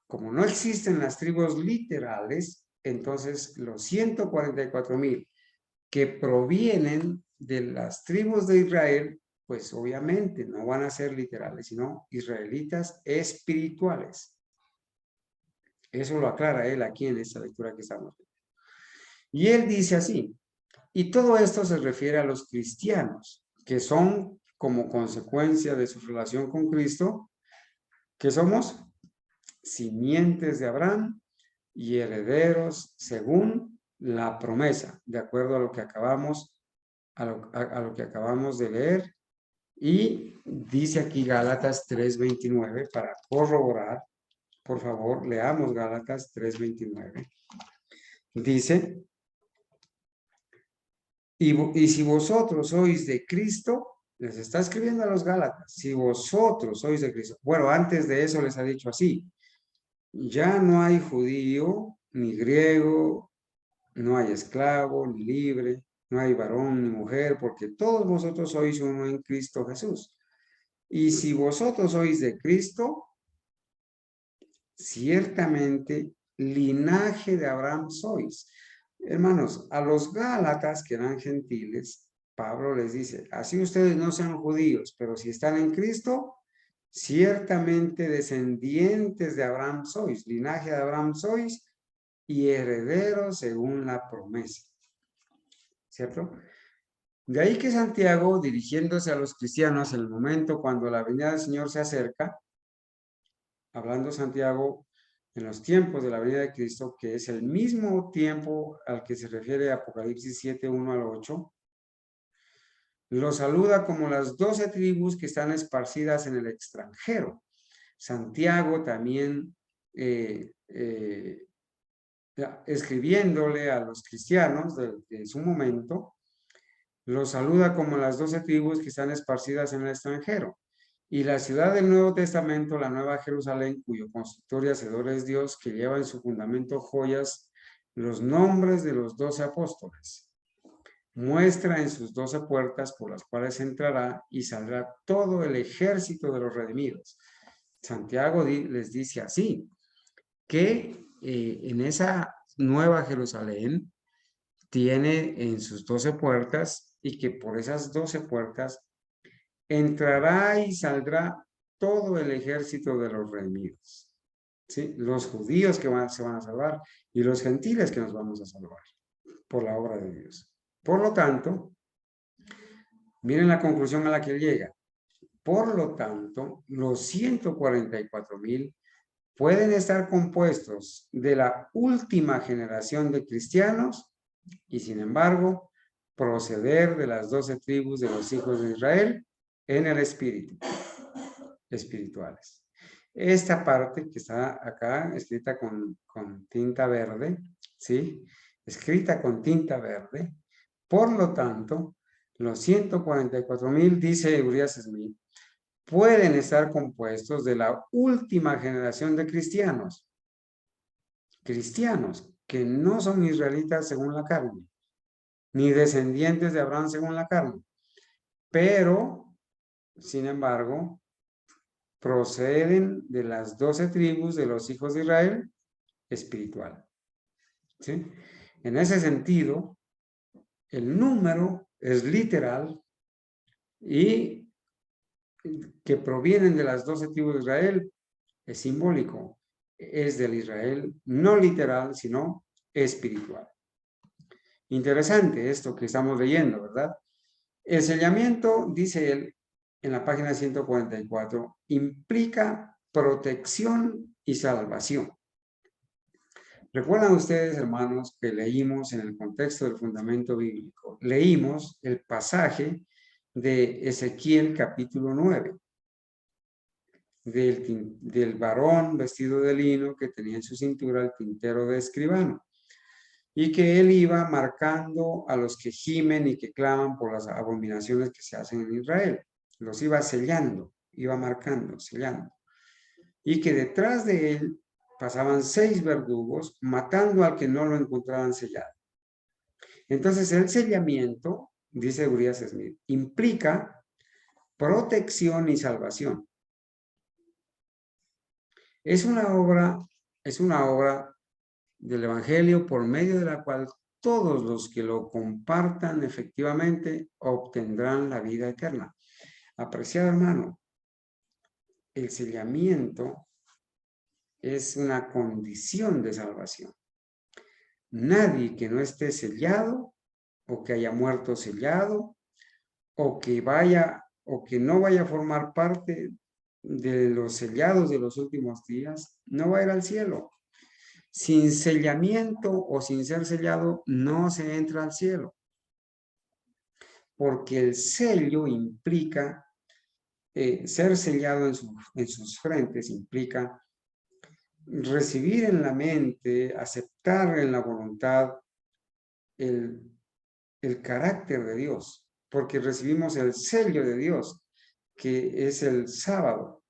[SPEAKER 1] como no existen las tribus literales, entonces los 144,000 que provienen de las tribus de Israel, pues obviamente no van a ser literales, sino israelitas espirituales. Eso lo aclara él aquí en esta lectura que estamos viendo. Y él dice así, y todo esto se refiere a los cristianos, que son como consecuencia de su relación con Cristo, que somos simientes de Abraham y herederos según la promesa, de acuerdo a lo que acabamos, a lo que acabamos de leer. Y dice aquí Gálatas 3:29 para corroborar. Por favor, leamos Gálatas 3:29. Dice, y si vosotros sois de Cristo, les está escribiendo a los Gálatas, si vosotros sois de Cristo. Bueno, antes de eso les ha dicho así, ya no hay judío, ni griego, no hay esclavo, ni libre, no hay varón, ni mujer, porque todos vosotros sois uno en Cristo Jesús. Y si vosotros sois de Cristo, ciertamente linaje de Abraham sois. Hermanos, a los Gálatas que eran gentiles, Pablo les dice, así ustedes no sean judíos, pero si están en Cristo, ciertamente descendientes de Abraham sois, linaje de Abraham sois y herederos según la promesa. ¿Cierto? De ahí que Santiago, dirigiéndose a los cristianos en el momento cuando la venida del Señor se acerca, hablando Santiago en los tiempos de la venida de Cristo, que es el mismo tiempo al que se refiere Apocalipsis 7, 1 al 8, los saluda como las 12 tribus que están esparcidas en el extranjero. Santiago también escribiéndole a los cristianos de su momento, los saluda como las 12 tribus que están esparcidas en el extranjero. Y la ciudad del Nuevo Testamento, la Nueva Jerusalén, cuyo constructor y hacedor es Dios, que lleva en su fundamento joyas los nombres de los 12 apóstoles. Muestra en sus 12 puertas por las cuales entrará y saldrá todo el ejército de los redimidos. Santiago les dice así, que en esa Nueva Jerusalén tiene en sus 12 puertas y que por esas 12 puertas entrará y saldrá todo el ejército de los redimidos. ¿Sí? Los judíos que se van a salvar y los gentiles que nos vamos a salvar por la obra de Dios. Por lo tanto, miren la conclusión a la que él llega. Por lo tanto, los 144,000 pueden estar compuestos de la última generación de cristianos y, sin embargo, proceder de las 12 tribus de los hijos de Israel en el espíritu, espirituales. Esta parte que está acá, escrita con tinta verde, ¿sí? Escrita con tinta verde. Por lo tanto, los 144,000, dice Urias Smith, pueden estar compuestos de la última generación de cristianos. Cristianos que no son israelitas según la carne, ni descendientes de Abraham según la carne, pero, sin embargo, proceden de las 12 tribus de los hijos de Israel espiritual. ¿Sí? En ese sentido, el número es literal y que provienen de las 12 tribus de Israel es simbólico, es del Israel no literal, sino espiritual. Interesante esto que estamos leyendo, ¿verdad? El sellamiento, dice él en la página 144, implica protección y salvación. ¿Recuerdan ustedes, hermanos, que leímos en el contexto del fundamento bíblico? Leímos el pasaje de Ezequiel capítulo 9, del varón vestido de lino que tenía en su cintura el tintero de escribano, y que él iba marcando a los que gimen y que claman por las abominaciones que se hacen en Israel. Los iba sellando, iba marcando, sellando. Y que detrás de él pasaban 6 verdugos matando al que no lo encontraban sellado. Entonces el sellamiento, dice Urias Smith, implica protección y salvación. Es una obra del Evangelio por medio de la cual todos los que lo compartan efectivamente obtendrán la vida eterna. Apreciado hermano, el sellamiento es una condición de salvación. Nadie que no esté sellado o que haya muerto sellado o que no vaya a formar parte de los sellados de los últimos días, no va a ir al cielo. Sin sellamiento o sin ser sellado, no se entra al cielo. Porque el sello implica, ser sellado en sus frentes implica recibir en la mente, aceptar en la voluntad el carácter de Dios, porque recibimos el sello de Dios, que es el sábado,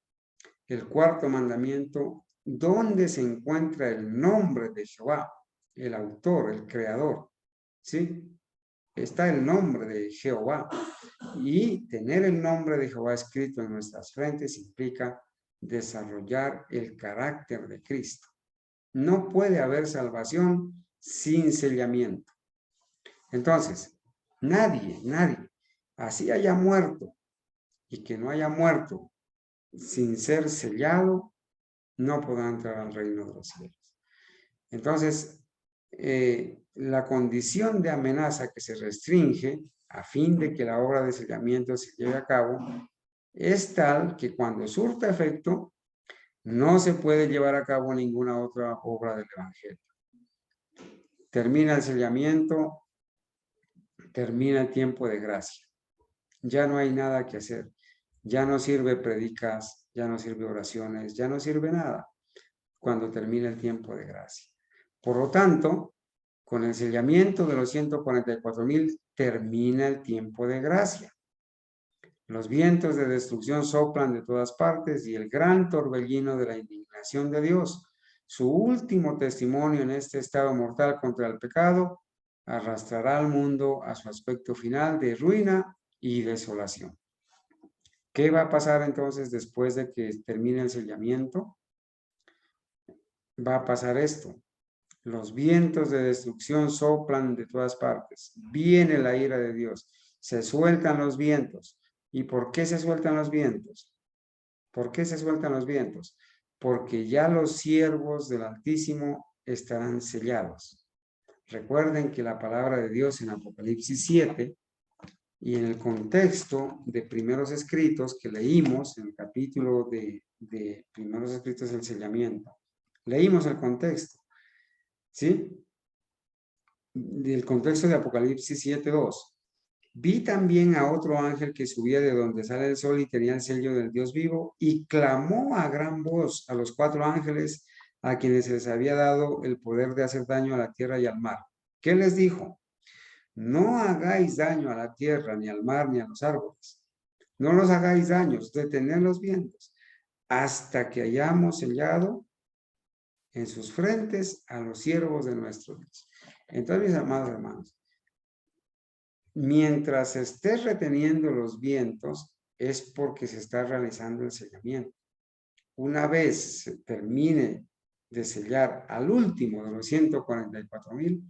[SPEAKER 1] el cuarto mandamiento, donde se encuentra el nombre de Jehová, el autor, el creador, ¿sí? Está el nombre de Jehová, y tener el nombre de Jehová escrito en nuestras frentes implica desarrollar el carácter de Cristo. No puede haber salvación sin sellamiento. Entonces, nadie, así haya muerto y que no haya muerto sin ser sellado, no podrá entrar al reino de los cielos. Entonces, la condición de amenaza que se restringe a fin de que la obra de sellamiento se lleve a cabo es tal que cuando surta efecto, No se puede llevar a cabo ninguna otra obra del Evangelio. Termina el sellamiento, termina el tiempo de gracia. Ya no hay nada que hacer. Ya no sirve predicas, ya no sirve oraciones, ya no sirve nada cuando termina el tiempo de gracia. Por lo tanto, con el sellamiento de los 144,000 termina el tiempo de gracia. Los vientos de destrucción soplan de todas partes y el gran torbellino de la indignación de Dios, su último testimonio en este estado mortal contra el pecado, arrastrará al mundo a su aspecto final de ruina y desolación. ¿Qué va a pasar entonces después de que termine el sellamiento? Va a pasar esto. Los vientos de destrucción soplan de todas partes. Viene la ira de Dios. Se sueltan los vientos. ¿Y por qué se sueltan los vientos? ¿Por qué se sueltan los vientos? Porque ya los siervos del Altísimo estarán sellados. Recuerden que la palabra de Dios en Apocalipsis 7 y en el contexto de primeros escritos que leímos, en el capítulo de primeros escritos del sellamiento, leímos el contexto, ¿sí? Del contexto de Apocalipsis 7:2. Vi también a otro ángel que subía de donde sale el sol y tenía el sello del Dios vivo y clamó a gran voz a los 4 ángeles a quienes se les había dado el poder de hacer daño a la tierra y al mar. ¿Qué les dijo? No hagáis daño a la tierra, ni al mar, ni a los árboles. No los hagáis daños, detened los vientos, hasta que hayamos sellado en sus frentes a los siervos de nuestro Dios. Entonces, mis amados hermanos, mientras esté reteniendo los vientos, es porque se está realizando el sellamiento. Una vez se termine de sellar al último de los 144,000,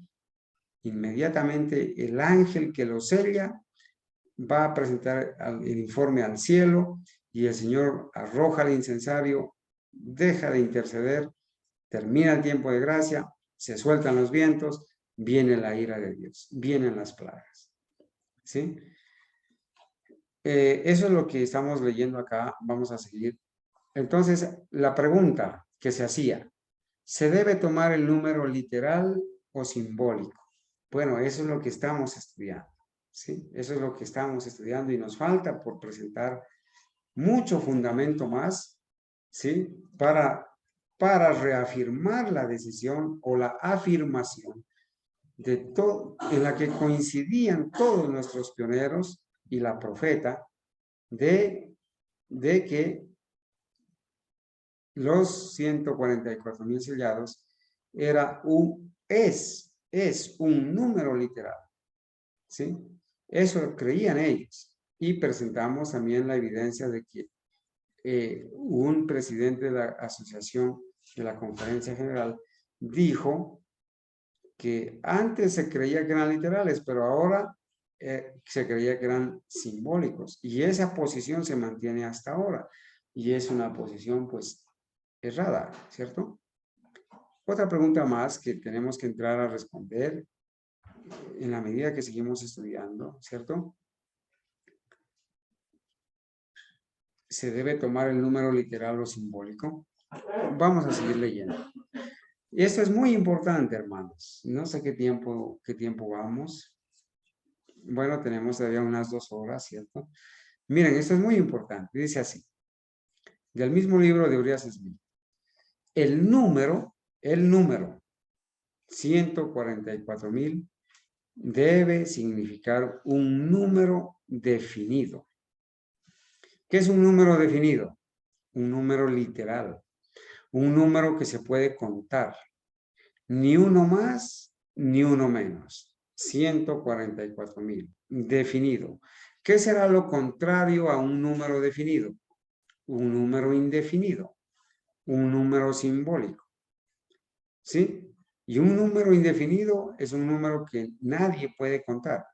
[SPEAKER 1] inmediatamente el ángel que lo sella va a presentar el informe al cielo y el Señor arroja el incensario, deja de interceder, termina el tiempo de gracia, se sueltan los vientos, viene la ira de Dios, vienen las plagas. ¿Sí? Eso es lo que estamos leyendo acá. Vamos a seguir. Entonces, la pregunta que se hacía, ¿se debe tomar el número literal o simbólico? Bueno, eso es lo que estamos estudiando. ¿Sí? Eso es lo que estamos estudiando y nos falta por presentar mucho fundamento más, ¿sí? Para reafirmar la decisión o la afirmación de todo, en la que coincidían todos nuestros pioneros y la profeta de que los 144,000 sellados es un número literal, ¿sí? Eso creían ellos y presentamos también la evidencia de que un presidente de la asociación de la Conferencia General dijo que antes se creía que eran literales, pero ahora se creía que eran simbólicos. Y esa posición se mantiene hasta ahora. Y es una posición, pues, errada, ¿cierto? Otra pregunta más que tenemos que entrar a responder en la medida que seguimos estudiando, ¿cierto? ¿Se debe tomar el número literal o simbólico? Vamos a seguir leyendo. Y esto es muy importante, hermanos. No sé qué tiempo vamos. Bueno, tenemos todavía unas 2 horas, ¿cierto? Miren, esto es muy importante. Dice así, del mismo libro de Urias Smith. El número 144,000 debe significar un número definido. ¿Qué es un número definido? Un número literal. Un número que se puede contar. Ni uno más, ni uno menos. 144,000. Definido. ¿Qué será lo contrario a un número definido? Un número indefinido. Un número simbólico. ¿Sí? Y un número indefinido es un número que nadie puede contar.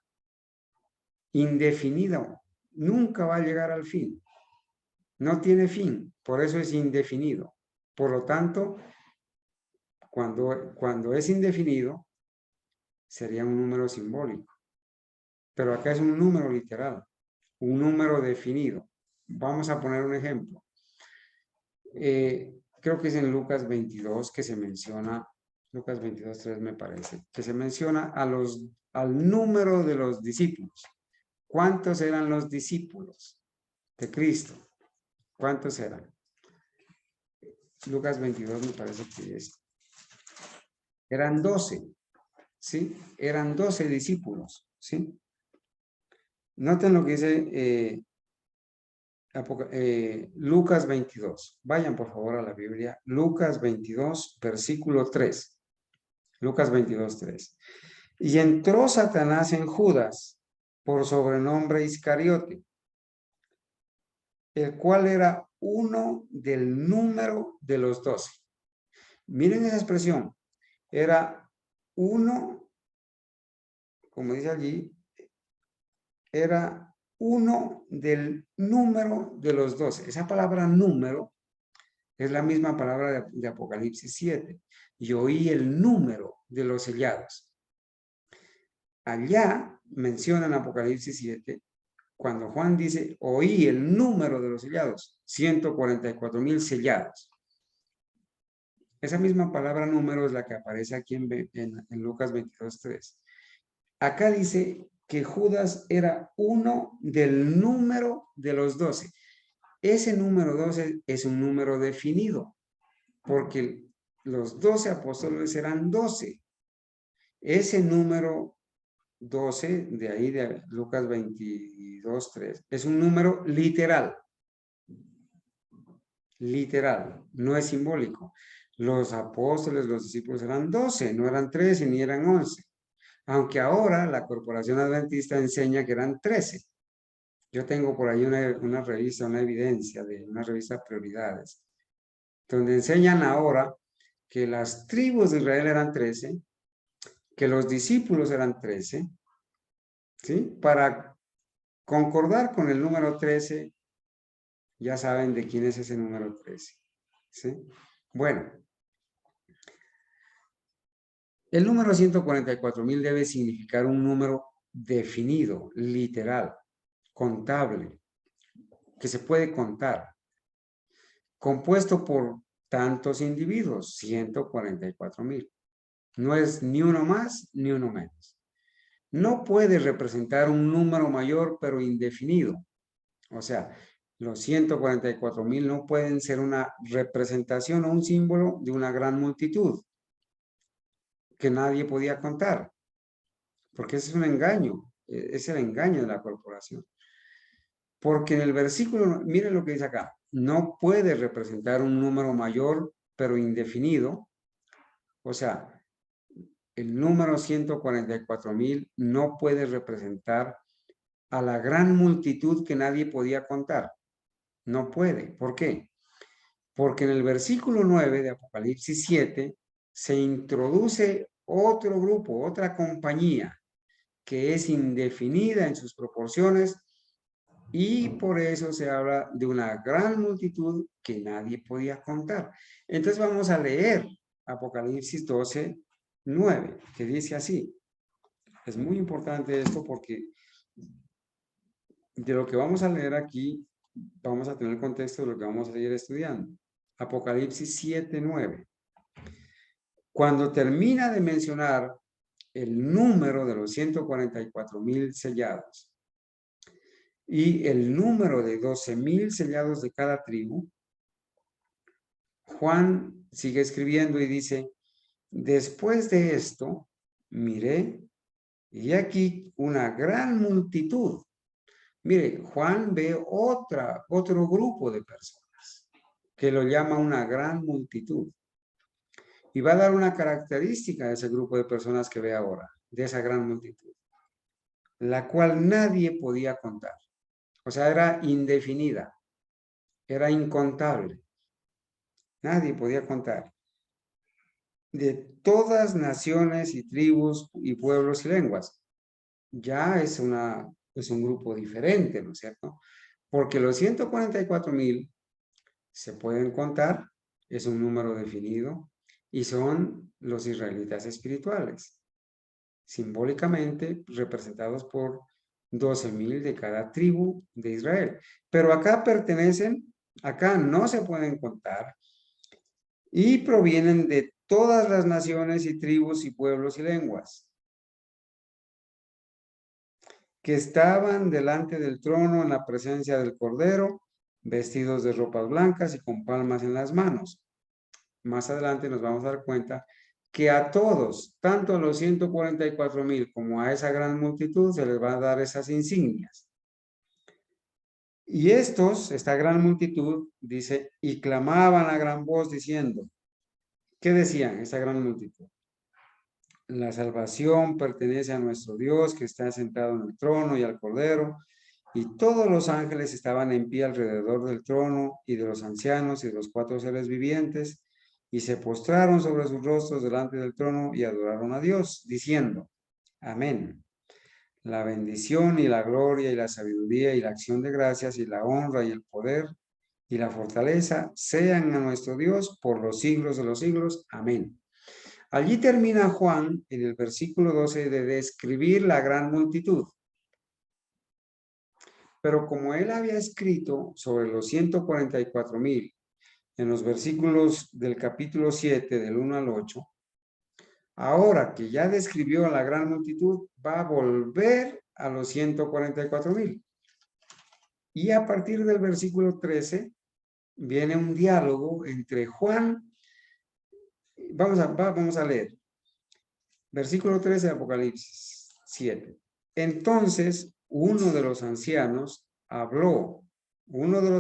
[SPEAKER 1] Indefinido. Nunca va a llegar al fin. No tiene fin. Por eso es indefinido. Por lo tanto, cuando es indefinido, sería un número simbólico. Pero acá es un número literal. Un número definido. Vamos a poner un ejemplo. creo que es en Lucas 22 que se menciona, Lucas 22:3 me parece, que se menciona al número de los discípulos. ¿Cuántos eran los discípulos de Cristo? ¿Cuántos eran? Lucas 22 me parece que es. Eran 12, ¿sí? Eran 12 discípulos, ¿sí? Noten lo que dice Lucas 22. Vayan por favor a la Biblia. Lucas 22, versículo 3. Lucas 22, 3. Y entró Satanás en Judas, por sobrenombre Iscariote, el cual era uno del número de los 12. Miren esa expresión. Era uno, como dice allí, era uno del número de los 12. Esa palabra número es la misma palabra de Apocalipsis 7. Y oí el número de los sellados. Allá menciona en Apocalipsis 7, cuando Juan dice, oí el número de los sellados, 144,000 sellados. Esa misma palabra número es la que aparece aquí en Lucas 22:3. Acá dice que Judas era uno del número de los 12. Ese número 12 es un número definido, porque los 12 apóstoles eran 12. Ese número 12, de ahí de Lucas 22:3, es un número literal. Literal, no es simbólico. Los apóstoles, los discípulos eran 12, no eran 13 ni eran 11. Aunque ahora la Corporación Adventista enseña que eran 13. Yo tengo por ahí una revista, una evidencia de una revista Prioridades, donde enseñan ahora que las tribus de Israel eran 13, que los discípulos eran 13, ¿sí? Para concordar con el número 13, ya saben de quién es ese número 13, ¿sí? Bueno, el número 144,000 debe significar un número definido, literal, contable, que se puede contar, compuesto por tantos individuos, 144,000. No es ni uno más ni uno menos. No puede representar un número mayor pero indefinido. O sea, los 144,000 no pueden ser una representación o un símbolo de una gran multitud que nadie podía contar, porque ese es un engaño, es el engaño de la corporación. Porque en el versículo, miren lo que dice acá, no puede representar un número mayor pero indefinido. O sea, el número 144,000 no puede representar a la gran multitud que nadie podía contar. No puede. ¿Por qué? Porque en el versículo 9 de Apocalipsis 7 se introduce otro grupo, otra compañía que es indefinida en sus proporciones y por eso se habla de una gran multitud que nadie podía contar. Entonces vamos a leer Apocalipsis 12:9, que dice así. Es muy importante esto porque de lo que vamos a leer aquí, vamos a tener el contexto de lo que vamos a seguir estudiando. Apocalipsis 7:9. Cuando termina de mencionar el número de los 144,000 sellados y el número de 12,000 sellados de cada tribu, Juan sigue escribiendo y dice, después de esto, miré y aquí una gran multitud. Mire, Juan ve otro grupo de personas que lo llama una gran multitud. Y va a dar una característica de ese grupo de personas que ve ahora, de esa gran multitud, la cual nadie podía contar. O sea, era indefinida, era incontable. Nadie podía contar. De todas naciones y tribus y pueblos y lenguas. Ya es un grupo diferente, ¿no es cierto? Porque los 144,000 se pueden contar, es un número definido, y son los israelitas espirituales, simbólicamente representados por 12,000 de cada tribu de Israel. Pero acá pertenecen, acá no se pueden contar y provienen de todas las naciones y tribus y pueblos y lenguas, que estaban delante del trono en la presencia del Cordero, vestidos de ropas blancas y con palmas en las manos. Más adelante nos vamos a dar cuenta que a todos, tanto a los 144,000 como a esa gran multitud, se les va a dar esas insignias. Y esta gran multitud, dice, y clamaban a gran voz diciendo, ¿qué decían esa gran multitud? La salvación pertenece a nuestro Dios que está sentado en el trono y al Cordero, y todos los ángeles estaban en pie alrededor del trono y de los ancianos y de los 4 seres vivientes, y se postraron sobre sus rostros delante del trono y adoraron a Dios, diciendo, amén. La bendición y la gloria y la sabiduría y la acción de gracias y la honra y el poder y la fortaleza sean a nuestro Dios por los siglos de los siglos. Amén. Allí termina Juan en el versículo 12 de describir la gran multitud. Pero como él había escrito sobre los 144,000 en los versículos del capítulo 7 del 1 al 8, ahora que ya describió a la gran multitud, va a volver a los 144,000. Y a partir del versículo 13 viene un diálogo entre Juan. Vamos a leer. Versículo 13 de Apocalipsis 7. Entonces, uno de los ancianos, uno de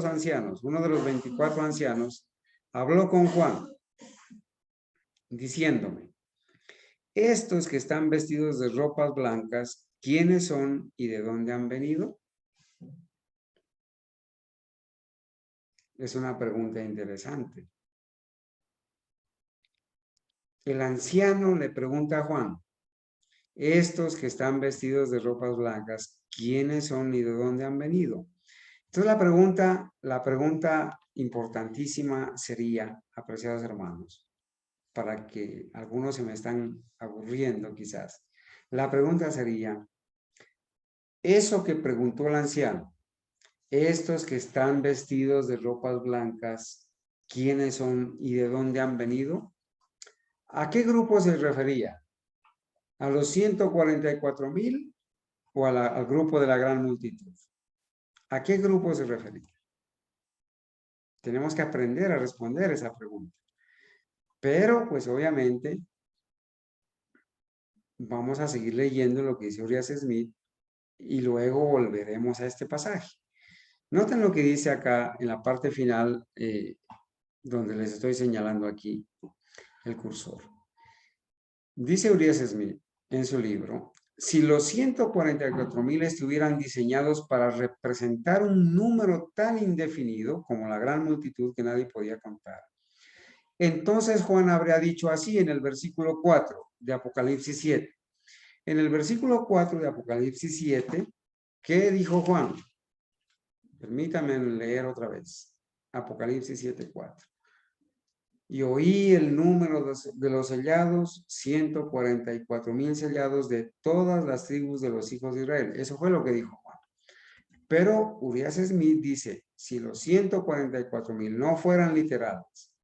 [SPEAKER 1] los 24 ancianos, habló con Juan, diciéndome, estos que están vestidos de ropas blancas, ¿quiénes son y de dónde han venido? Es una pregunta interesante. El anciano le pregunta a Juan, estos que están vestidos de ropas blancas, ¿quiénes son y de dónde han venido? Entonces la pregunta importantísima sería, apreciados hermanos, para que algunos se me están aburriendo quizás. La pregunta sería, eso que preguntó el anciano, estos que están vestidos de ropas blancas, ¿quiénes son y de dónde han venido? ¿A qué grupo se refería? ¿A los 144,000 o al grupo de la gran multitud? ¿A qué grupo se refería? Tenemos que aprender a responder esa pregunta. Pero, pues obviamente, vamos a seguir leyendo lo que dice Urias Smith y luego volveremos a este pasaje. Noten lo que dice acá en la parte final, donde les estoy señalando aquí el cursor. Dice Urias Smith en su libro, si los 144,000 estuvieran diseñados para representar un número tan indefinido como la gran multitud que nadie podía contar, entonces Juan habría dicho así en el versículo 4 de Apocalipsis 7. En el versículo 4 de Apocalipsis 7, ¿qué dijo Juan? Permítanme leer otra vez. Apocalipsis 7:4. Y oí el número de los sellados, 144,000 sellados de todas las tribus de los hijos de Israel. Eso fue lo que dijo Juan. Pero Urias Smith dice, si los 144,000 no fueran literales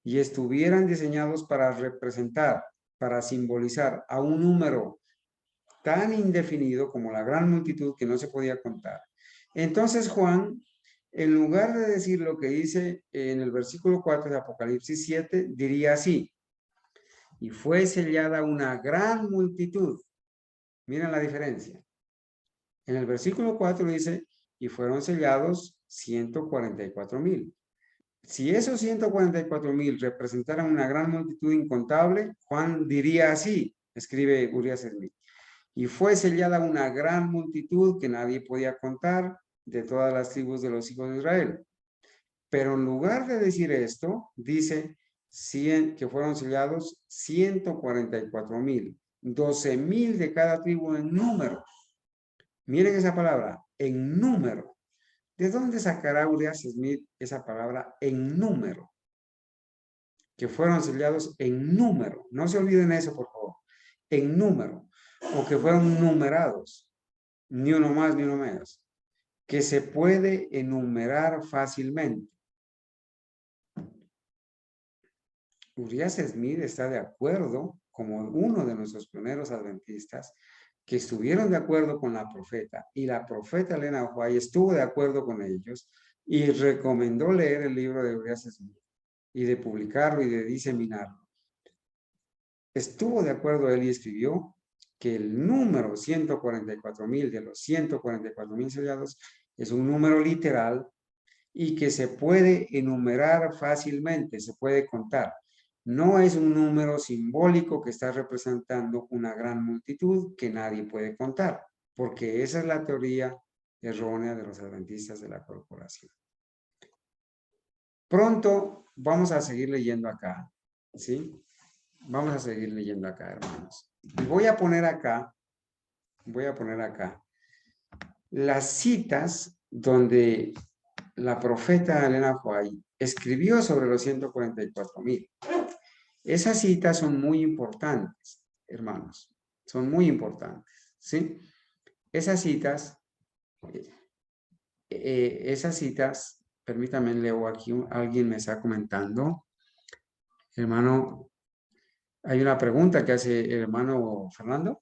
[SPEAKER 1] y estuvieran diseñados para representar, para simbolizar a un número tan indefinido como la gran multitud que no se podía contar, entonces Juan, en lugar de decir lo que dice en el versículo 4 de Apocalipsis 7, diría así, y fue sellada una gran multitud. Miren la diferencia. En el versículo 4 dice, y fueron sellados 144,000. Si esos 144,000 representaran una gran multitud incontable, Juan diría así, escribe Urias Smith, y fue sellada una gran multitud que nadie podía contar de todas las tribus de los hijos de Israel. Pero en lugar de decir esto, dice que fueron sellados 144,000, 12,000 de cada tribu en número. Miren esa palabra, en número. ¿De dónde sacará Urias Smith esa palabra en número? Que fueron sellados en número. No se olviden eso, por favor. En número. O que fueron numerados. Ni uno más ni uno menos. Que se puede enumerar fácilmente. Urias Smith está de acuerdo, como uno de nuestros pioneros adventistas, que estuvieron de acuerdo con la profeta, y la profeta Elena White estuvo de acuerdo con ellos y recomendó leer el libro de Urias Smith y de publicarlo y de diseminarlo. Estuvo de acuerdo él y escribió que el número 144,000 de los 144,000 sellados es un número literal y que se puede enumerar fácilmente, se puede contar. No es un número simbólico que está representando una gran multitud que nadie puede contar, porque esa es la teoría errónea de los adventistas de la corporación. Pronto vamos a seguir leyendo acá, ¿sí? Vamos a seguir leyendo acá, hermanos. Y voy a poner acá las citas donde la profeta Elena White escribió sobre los 144,000. Esas citas son muy importantes, hermanos. Son muy importantes, ¿sí? Esas citas, permítanme, leo aquí, alguien me está comentando. Hermano, hay una pregunta que hace el hermano Fernando.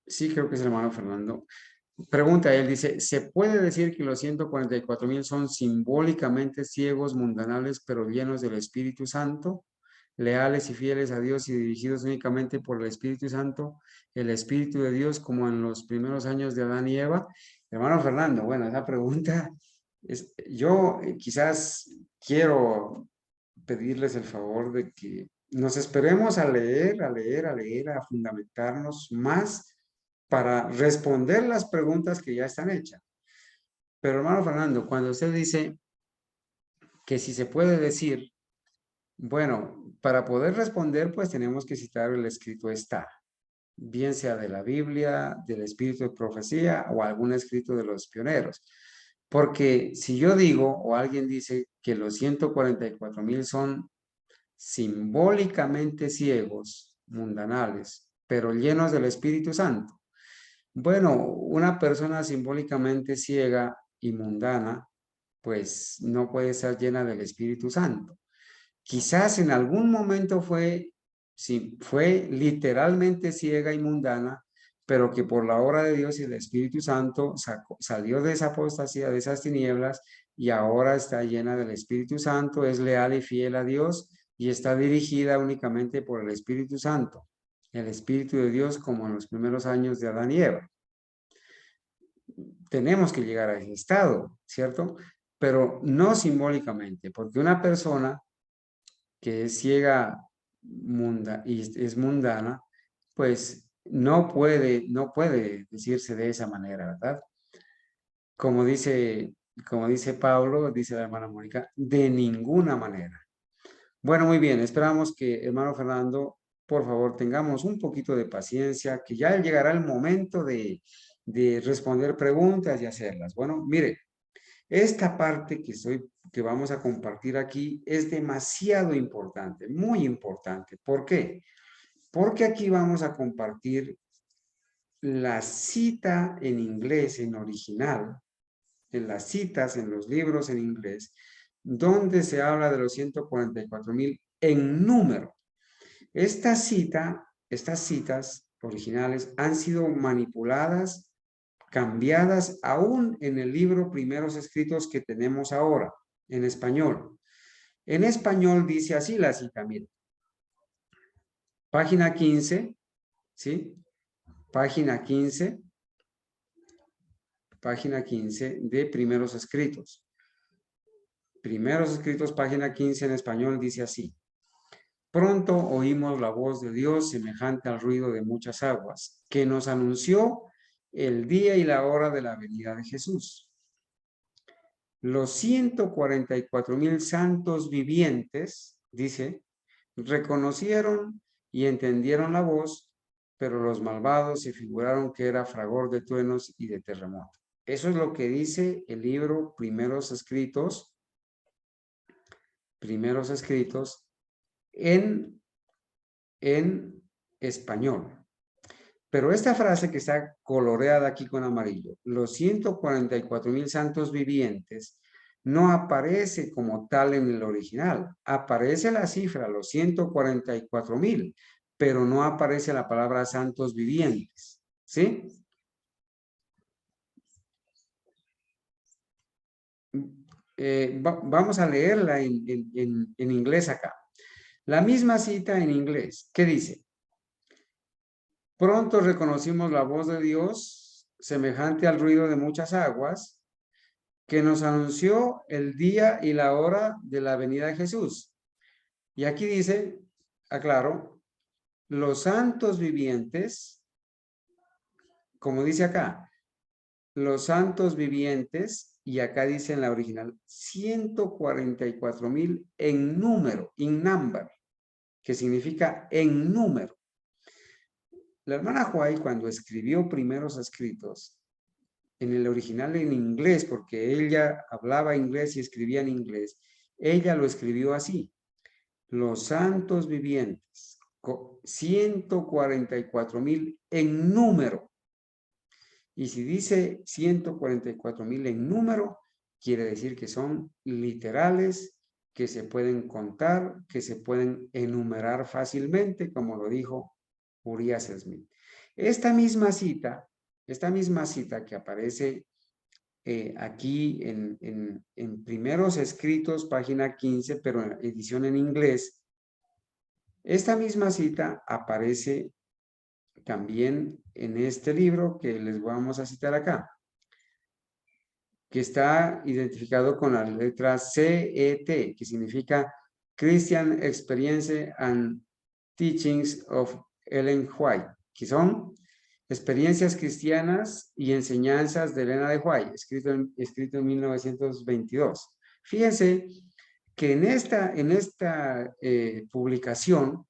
[SPEAKER 1] Sí, creo que es el hermano Fernando. Pregunta, él dice, ¿se puede decir que los 144,000 son simbólicamente ciegos, mundanales, pero llenos del Espíritu Santo, leales y fieles a Dios y dirigidos únicamente por el Espíritu Santo, el Espíritu de Dios, como en los primeros años de Adán y Eva? Hermano Fernando, bueno, esa pregunta, yo quizás quiero pedirles el favor de que nos esperemos a leer, a fundamentarnos más para responder las preguntas que ya están hechas. Pero hermano Fernando, cuando usted dice que si se puede decir, bueno, para poder responder, pues tenemos que citar el escrito está, bien sea de la Biblia, del Espíritu de Profecía o algún escrito de los pioneros. Porque si yo digo o alguien dice que los 144,000 son simbólicamente ciegos, mundanales, pero llenos del Espíritu Santo. Bueno, una persona simbólicamente ciega y mundana, pues no puede ser llena del Espíritu Santo. Quizás en algún momento fue literalmente ciega y mundana, pero que por la obra de Dios y el Espíritu Santo salió de esa apostasía, de esas tinieblas, y ahora está llena del Espíritu Santo, es leal y fiel a Dios y está dirigida únicamente por el Espíritu Santo, el Espíritu de Dios, como en los primeros años de Adán y Eva. Tenemos que llegar a ese estado, ¿cierto? Pero no simbólicamente, porque una persona que es ciega y es mundana, pues no puede decirse de esa manera, ¿verdad? Como dice, como dice Pablo, dice la hermana Mónica, de ninguna manera. Bueno, muy bien, esperamos que, hermano Fernando, por favor, tengamos un poquito de paciencia, que ya llegará el momento de responder preguntas y hacerlas. Bueno, mire, esta parte que vamos a compartir aquí es demasiado importante, muy importante. ¿Por qué? Porque aquí vamos a compartir la cita en inglés, en original, en las citas, en los libros en inglés, donde se habla de los 144,000 en número. Estas citas originales han sido manipuladas, cambiadas aún en el libro Primeros Escritos que tenemos ahora, en español. En español dice así la cita, mire. Página 15, ¿sí? Página 15 de Primeros Escritos. Primeros Escritos, página 15 en español, dice así. Pronto oímos la voz de Dios semejante al ruido de muchas aguas, que nos anunció el día y la hora de la venida de Jesús. Los 144,000 santos vivientes, dice, reconocieron y entendieron la voz, pero los malvados se figuraron que era fragor de truenos y de terremoto. Eso es lo que dice el libro Primeros Escritos en español. Pero esta frase que está coloreada aquí con amarillo, los 144,000 santos vivientes, no aparece como tal en el original. Aparece la cifra, los 144,000, pero no aparece la palabra santos vivientes. ¿Sí? Vamos a leerla en inglés acá. La misma cita en inglés. ¿Qué dice? Pronto reconocimos la voz de Dios, semejante al ruido de muchas aguas, que nos anunció el día y la hora de la venida de Jesús. Y aquí dice, aclaro, los santos vivientes, como dice acá, los santos vivientes, y acá dice en la original, 144,000 en número, in number, que significa en número. La hermana White, cuando escribió primeros escritos, en el original en inglés, porque ella hablaba inglés y escribía en inglés, ella lo escribió así: los santos vivientes, 144,000 en número. Y si dice 144,000 en número, quiere decir que son literales, que se pueden contar, que se pueden enumerar fácilmente, como lo dijo Urias Smith. Esta misma cita que aparece aquí en Primeros Escritos, página 15, pero en edición en inglés, esta misma cita aparece también en este libro que les vamos a citar acá, que está identificado con la letra CET, que significa Christian Experience and Teachings of Ellen White, que son experiencias cristianas y enseñanzas de Elena de White, escrito en 1922. Fíjense que en esta publicación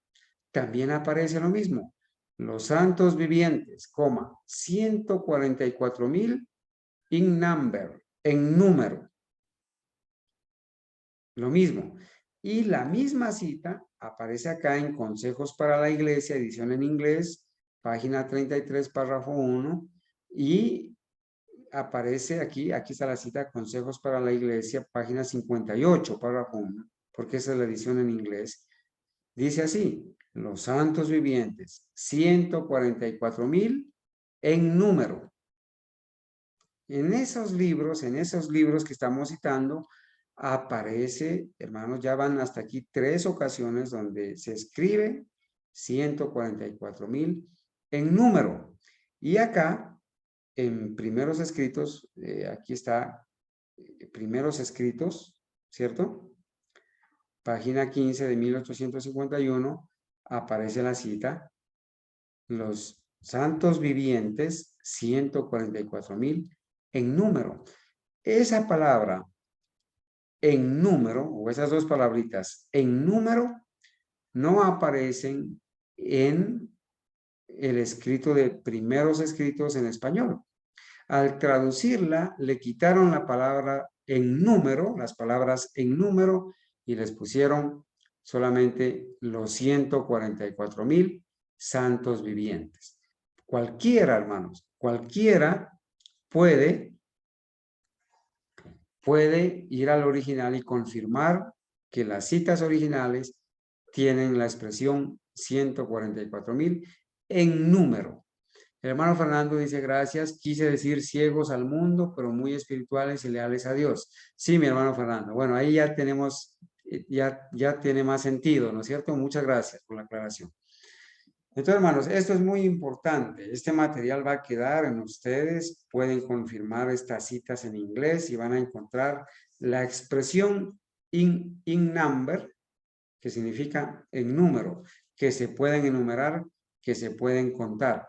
[SPEAKER 1] también aparece lo mismo. Los santos vivientes, 144,000 in number, en número. Lo mismo. Y la misma cita aparece acá en Consejos para la Iglesia, edición en inglés, página 33, párrafo 1, y aparece aquí está la cita, Consejos para la Iglesia, página 58, párrafo 1, porque esa es la edición en inglés. Dice así: los santos vivientes, 144,000 en número. En esos libros que estamos citando, aparece, hermanos, ya van hasta aquí 3 ocasiones donde se escribe 144,000 en número. Y acá, en Primeros Escritos, aquí está, Primeros Escritos, ¿cierto? Página 15 de 1851, aparece la cita: los santos vivientes, 144,000 en número. Esa palabra en número, o esas dos palabritas en número, no aparecen en el escrito de Primeros Escritos en español. Al traducirla, le quitaron la palabra en número, las palabras en número, y les pusieron solamente los 144,000 santos vivientes. Cualquiera, hermanos, cualquiera puede ir al original y confirmar que las citas originales tienen la expresión 144,000 en número. El hermano Fernando dice: gracias, quise decir ciegos al mundo, pero muy espirituales y leales a Dios. Sí, mi hermano Fernando. Bueno, ahí ya tenemos, ya tiene más sentido, ¿no es cierto? Muchas gracias por la aclaración. Entonces, hermanos, esto es muy importante. Este material va a quedar en ustedes. Pueden confirmar estas citas en inglés y van a encontrar la expresión in number, que significa en número, que se pueden enumerar, que se pueden contar.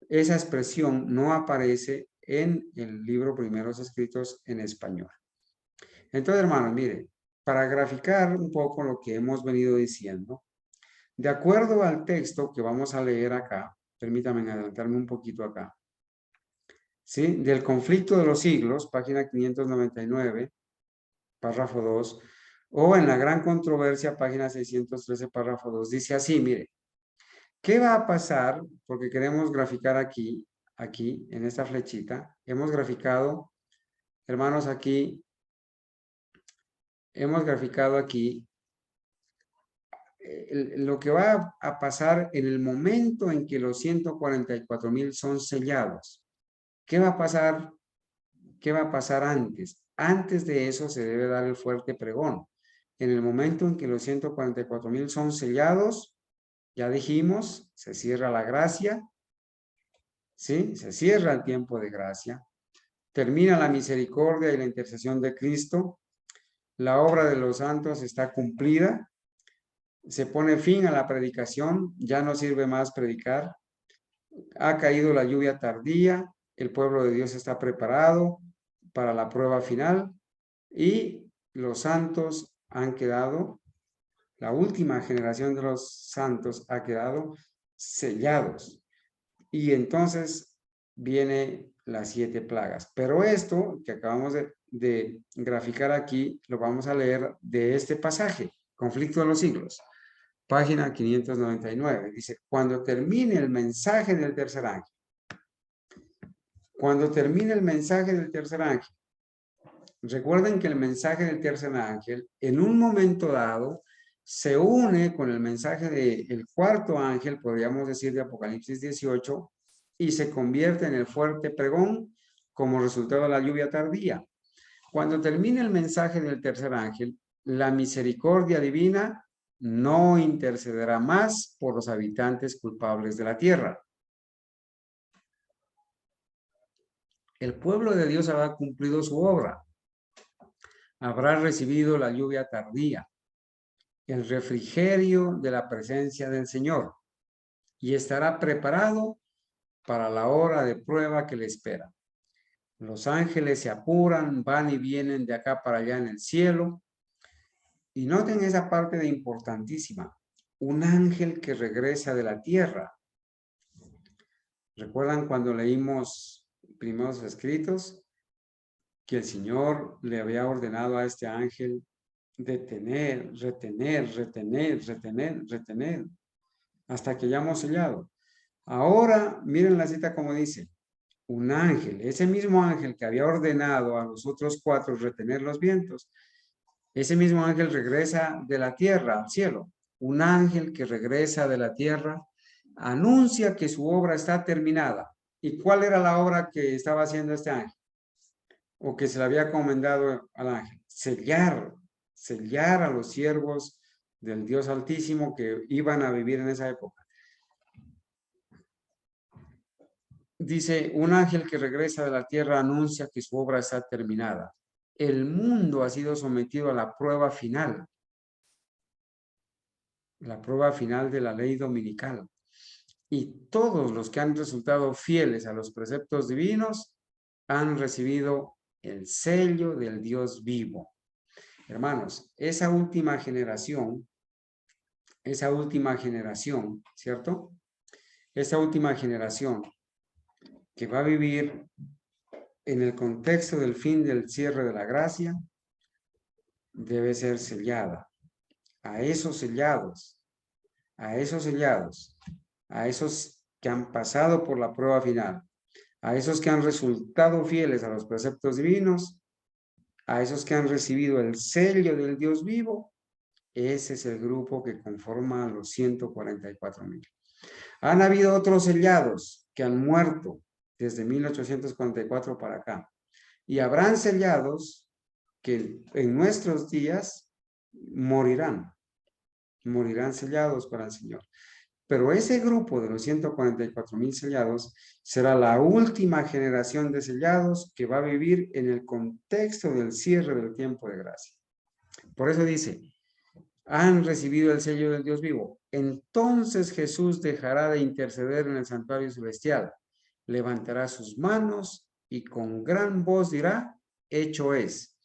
[SPEAKER 1] Esa expresión no aparece en el libro Primeros Escritos en español. Entonces, hermanos, mire, para graficar un poco lo que hemos venido diciendo, de acuerdo al texto que vamos a leer acá, permítanme adelantarme un poquito acá, ¿sí? Del conflicto de los siglos, página 599, párrafo 2, o en la gran controversia, página 613, párrafo 2, dice así, mire: ¿Qué va a pasar? Porque queremos graficar aquí, en esta flechita. Hemos graficado, hermanos, aquí, hemos graficado aquí lo que va a pasar en el momento en que los 144,000 son sellados. ¿Qué va a pasar? ¿Qué va a pasar antes? Antes de eso se debe dar el fuerte pregón. En el momento en que los 144,000 son sellados, ya dijimos, se cierra la gracia, ¿sí? Se cierra el tiempo de gracia, termina la misericordia y la intercesión de Cristo, la obra de los santos está cumplida, se pone fin a la predicación, ya no sirve más predicar, ha caído la lluvia tardía, el pueblo de Dios está preparado para la prueba final y los santos han quedado, la última generación de los santos ha quedado sellados. Y entonces viene las 7 plagas. Pero esto que acabamos de graficar aquí, lo vamos a leer de este pasaje, Conflicto de los Siglos, página 599. Dice, cuando termine el mensaje del tercer ángel, cuando termine el mensaje del tercer ángel, recuerden que el mensaje del tercer ángel, en un momento dado, se une con el mensaje del cuarto ángel, podríamos decir de Apocalipsis 18, y se convierte en el fuerte pregón como resultado de la lluvia tardía. Cuando termine el mensaje del tercer ángel, la misericordia divina no intercederá más por los habitantes culpables de la tierra. El pueblo de Dios habrá cumplido su obra, habrá recibido la lluvia tardía, el refrigerio de la presencia del Señor, y estará preparado para la hora de prueba que le espera. Los ángeles se apuran, van y vienen de acá para allá en el cielo. Y noten esa parte de importantísima. Un ángel que regresa de la tierra. ¿Recuerdan cuando leímos primeros escritos? Que el Señor le había ordenado a este ángel detener, retener, retener, retener, retener, hasta que hayamos sellado. Ahora, miren la cita como dice, un ángel, ese mismo ángel que había ordenado a los otros 4 retener los vientos, ese mismo ángel regresa de la tierra al cielo. Un ángel que regresa de la tierra anuncia que su obra está terminada. ¿Y cuál era la obra que estaba haciendo este ángel? O que se le había encomendado al ángel. Sellar a los siervos del Dios Altísimo que iban a vivir en esa época. Dice, un ángel que regresa de la tierra anuncia que su obra está terminada. El mundo ha sido sometido a la prueba final de la ley dominical. Y todos los que han resultado fieles a los preceptos divinos han recibido el sello del Dios vivo. Hermanos, esa última generación, ¿cierto? Esa última generación que va a vivir en el contexto del fin del cierre de la gracia, debe ser sellada. A esos sellados, a esos que han pasado por la prueba final, a esos que han resultado fieles a los preceptos divinos, a esos que han recibido el sello del Dios vivo, ese es el grupo que conforma a los 144,000. Han habido otros sellados que han muerto desde 1844 para acá. Y habrán sellados que en nuestros días morirán sellados para el Señor. Pero ese grupo de los 144,000 sellados será la última generación de sellados que va a vivir en el contexto del cierre del tiempo de gracia. Por eso dice, han recibido el sello del Dios vivo. Entonces Jesús dejará de interceder en el santuario celestial, levantará sus manos y con gran voz dirá, hecho es.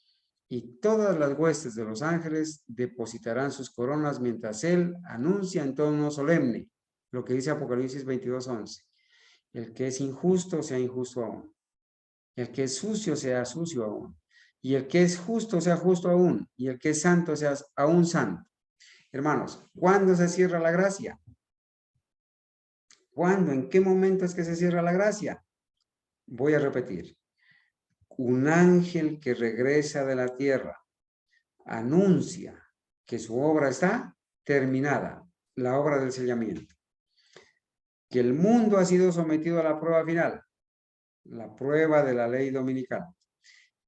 [SPEAKER 1] Y todas las huestes de los ángeles depositarán sus coronas mientras él anuncia en tono solemne lo que dice Apocalipsis 22:11. El que es injusto sea injusto aún. El que es sucio sea sucio aún. Y el que es justo sea justo aún. Y el que es santo sea aún santo. Hermanos, ¿cuándo se cierra la gracia? ¿Cuándo? ¿En qué momento es que se cierra la gracia? Voy a repetir. Un ángel que regresa de la tierra anuncia que su obra está terminada, la obra del sellamiento, que el mundo ha sido sometido a la prueba final, la prueba de la ley dominical,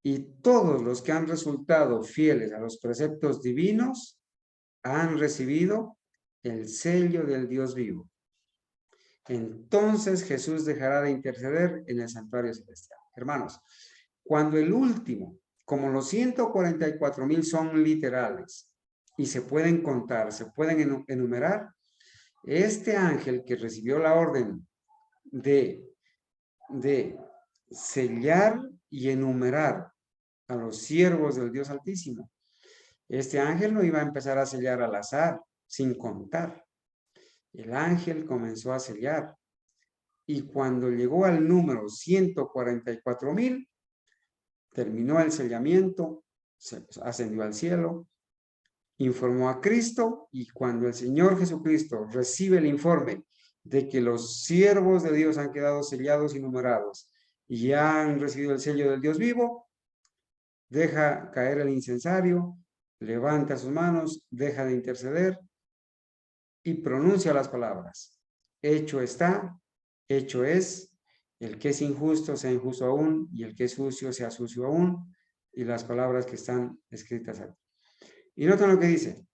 [SPEAKER 1] y todos los que han resultado fieles a los preceptos divinos han recibido el sello del Dios vivo. Entonces Jesús dejará de interceder en el santuario celestial. Hermanos, cuando el último, como los 144,000 son literales y se pueden contar, se pueden enumerar, este ángel que recibió la orden de sellar y enumerar a los siervos del Dios Altísimo, este ángel no iba a empezar a sellar al azar, sin contar. El ángel comenzó a sellar. Y cuando llegó al número 144,000, terminó el sellamiento, se ascendió al cielo, informó a Cristo, y cuando el Señor Jesucristo recibe el informe de que los siervos de Dios han quedado sellados y numerados y han recibido el sello del Dios vivo, deja caer el incensario, levanta sus manos, deja de interceder y pronuncia las palabras: hecho está, hecho es, el que es injusto sea injusto aún, y el que es sucio sea sucio aún, y las palabras que están escritas aquí. Y noten lo que dice: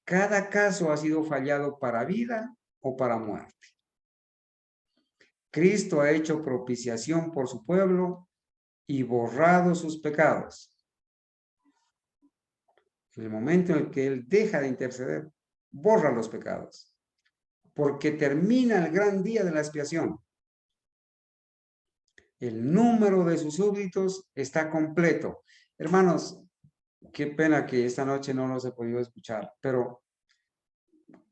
[SPEAKER 1] cada caso ha sido fallado para vida o para muerte. Cristo ha hecho propiciación por su pueblo y borrado sus pecados. En el momento en el que Él deja de interceder, borra los pecados, porque termina el gran día de la expiación. El número de sus súbditos está completo. Hermanos, qué pena que esta noche no los he podido escuchar, pero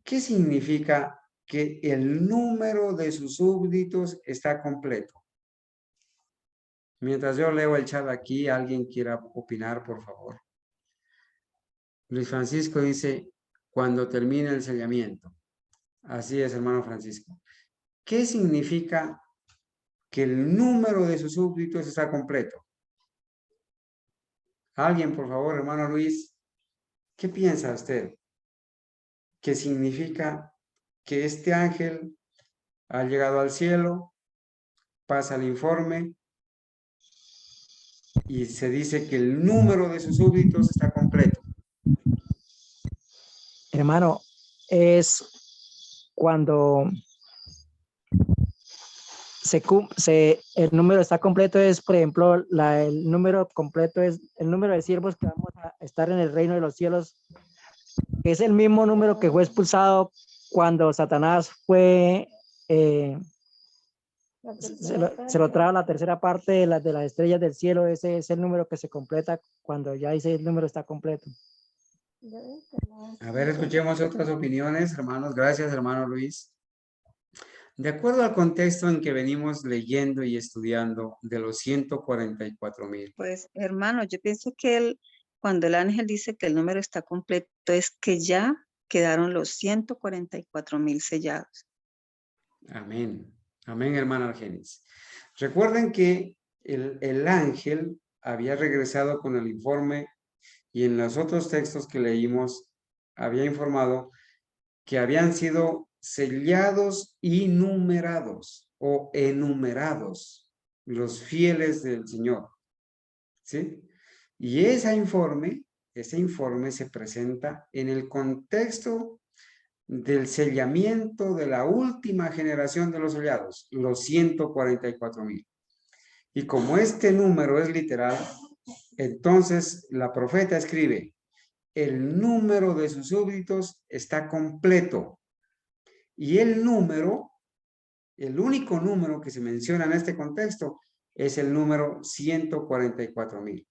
[SPEAKER 1] ¿qué significa que el número de sus súbditos está completo? Mientras yo leo el chat aquí, ¿alguien quiera opinar, por favor? Luis Francisco dice: cuando termine el sellamiento. Así es, hermano Francisco. ¿Qué significa que el número de sus súbditos está completo? Alguien, por favor, hermano Luis, ¿qué piensa usted? ¿Qué significa que este ángel ha llegado al cielo, pasa el informe y se dice que el número de sus súbditos está completo?
[SPEAKER 2] Hermano, es cuando el número está completo, es, por ejemplo, el número completo es el número de siervos que vamos a estar en el reino de los cielos, que es el mismo número que fue expulsado cuando Satanás fue, se lo trajo la tercera parte de las estrellas del cielo. Ese es el número que se completa cuando ya dice el número está completo.
[SPEAKER 1] A ver, escuchemos otras opiniones, hermanos. Gracias, hermano Luis. De acuerdo al contexto en que venimos leyendo y estudiando de los 144,000.
[SPEAKER 3] Pues, hermano, yo pienso que cuando el ángel dice que el número está completo, es que ya quedaron los 144,000 sellados.
[SPEAKER 1] Amén. Amén, hermana Argenis. Recuerden que el ángel había regresado con el informe, y en los otros textos que leímos había informado que habían sido sellados y numerados o enumerados los fieles del Señor. ¿Sí? Y ese informe se presenta en el contexto del sellamiento de la última generación de los sellados, los 144,000. Y como este número es literal, entonces la profeta escribe: el número de sus súbditos está completo. Y el único número que se menciona en este contexto es el número 144,000.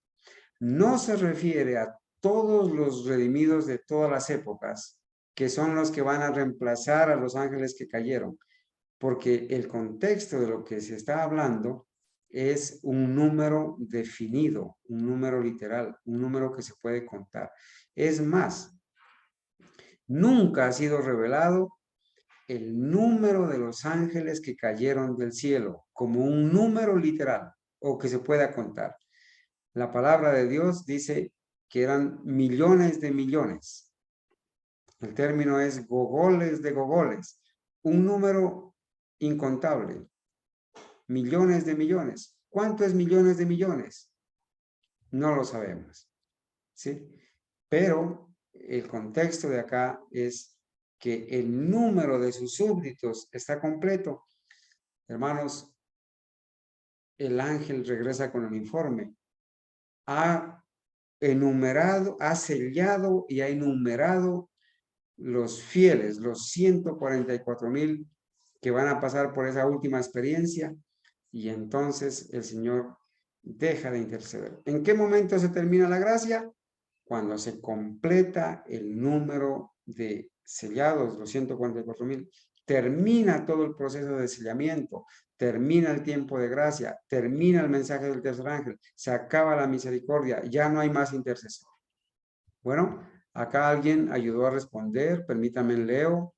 [SPEAKER 1] No se refiere a todos los redimidos de todas las épocas, que son los que van a reemplazar a los ángeles que cayeron, porque el contexto de lo que se está hablando es un número definido, un número literal, un número que se puede contar. Es más, nunca ha sido revelado el número de los ángeles que cayeron del cielo, como un número literal o que se pueda contar. La palabra de Dios dice que eran millones de millones. El término es gogoles de gogoles, un número incontable. Millones de millones. ¿Cuánto es millones de millones? No lo sabemos, ¿sí? Pero el contexto de acá es que el número de sus súbditos está completo. Hermanos, el ángel regresa con el informe. Ha enumerado, ha sellado y ha enumerado los fieles, los 144,000 que van a pasar por esa última experiencia, y entonces el Señor deja de interceder. ¿En qué momento se termina la gracia? Cuando se completa el número de sellados, los 144,000, termina todo el proceso de sellamiento, termina el tiempo de gracia, termina el mensaje del tercer ángel, se acaba la misericordia, ya no hay más intercesor. Bueno, acá alguien ayudó a responder, permítame leo.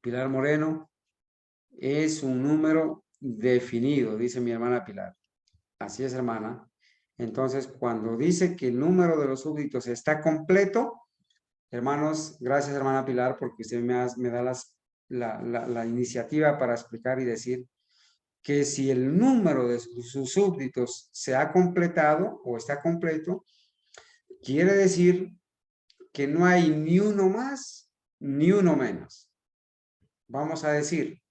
[SPEAKER 1] Pilar Moreno, es un número definido, dice mi hermana Pilar. Así es, hermana. Entonces, cuando dice que el número de los súbditos está completo, hermanos, gracias hermana Pilar, porque usted me da la iniciativa para explicar y decir que si el número de sus súbditos se ha completado o está completo, quiere decir que no hay ni uno más ni uno menos. Vamos a decir,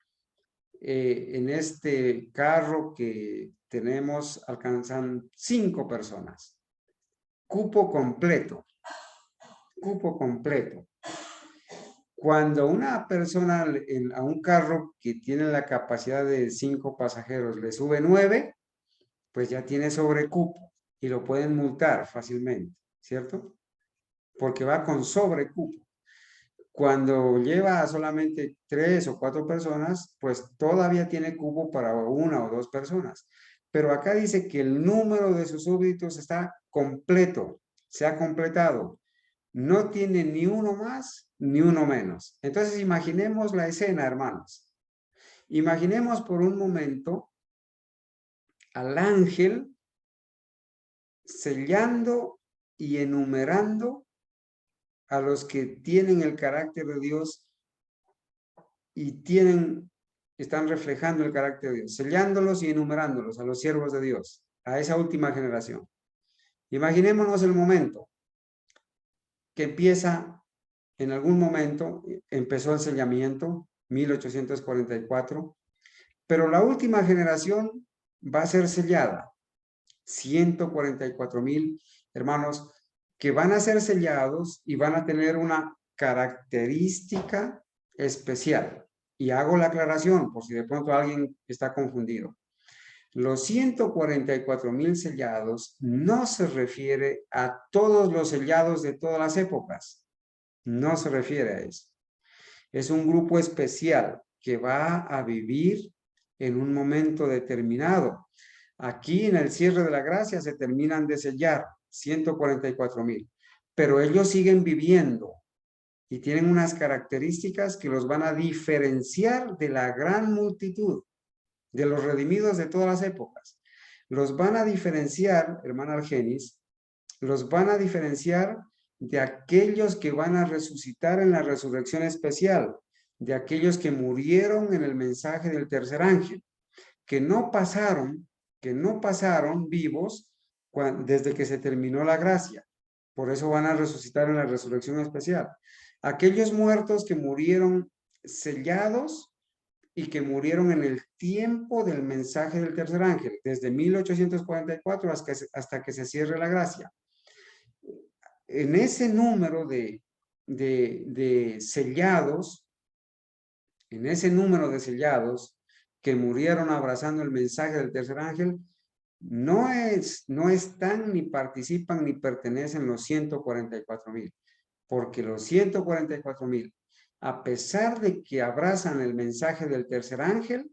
[SPEAKER 1] en este carro que tenemos alcanzan 5 personas. Cupo completo. Cupo completo. Cuando una persona a un carro que tiene la capacidad de 5 pasajeros le sube 9, pues ya tiene sobrecupo y lo pueden multar fácilmente, ¿cierto? Porque va con sobrecupo. Cuando lleva a solamente 3 o 4 personas, pues todavía tiene cupo para 1 o 2 personas. Pero acá dice que el número de sus súbditos está completo, se ha completado. No tiene ni uno más ni uno menos. Entonces imaginemos la escena, hermanos. Imaginemos por un momento al ángel sellando y enumerando a los que tienen el carácter de Dios y están reflejando el carácter de Dios, sellándolos y enumerándolos a los siervos de Dios, a esa última generación. Imaginémonos el momento que empieza, en algún momento, empezó el sellamiento, 1844, pero la última generación va a ser sellada, 144,000 hermanos, que van a ser sellados y van a tener una característica especial. Y hago la aclaración por si de pronto alguien está confundido. Los 144,000 sellados no se refiere a todos los sellados de todas las épocas. No se refiere a eso. Es un grupo especial que va a vivir en un momento determinado. Aquí en el cierre de la gracia se terminan de sellar 144,000, pero ellos siguen viviendo y tienen unas características que los van a diferenciar de la gran multitud de los redimidos de todas las épocas. Los van a diferenciar, hermana Argenis, los van a diferenciar de aquellos que van a resucitar en la resurrección especial, de aquellos que murieron en el mensaje del tercer ángel, que no pasaron vivos desde que se terminó la gracia. Por eso van a resucitar en la resurrección especial. Aquellos muertos que murieron sellados y que murieron en el tiempo del mensaje del tercer ángel, desde 1844 hasta que se cierre la gracia. En ese número de sellados, en ese número de sellados que murieron abrazando el mensaje del tercer ángel, no están ni participan ni pertenecen los 144,000, porque los 144,000, a pesar de que abrazan el mensaje del tercer ángel,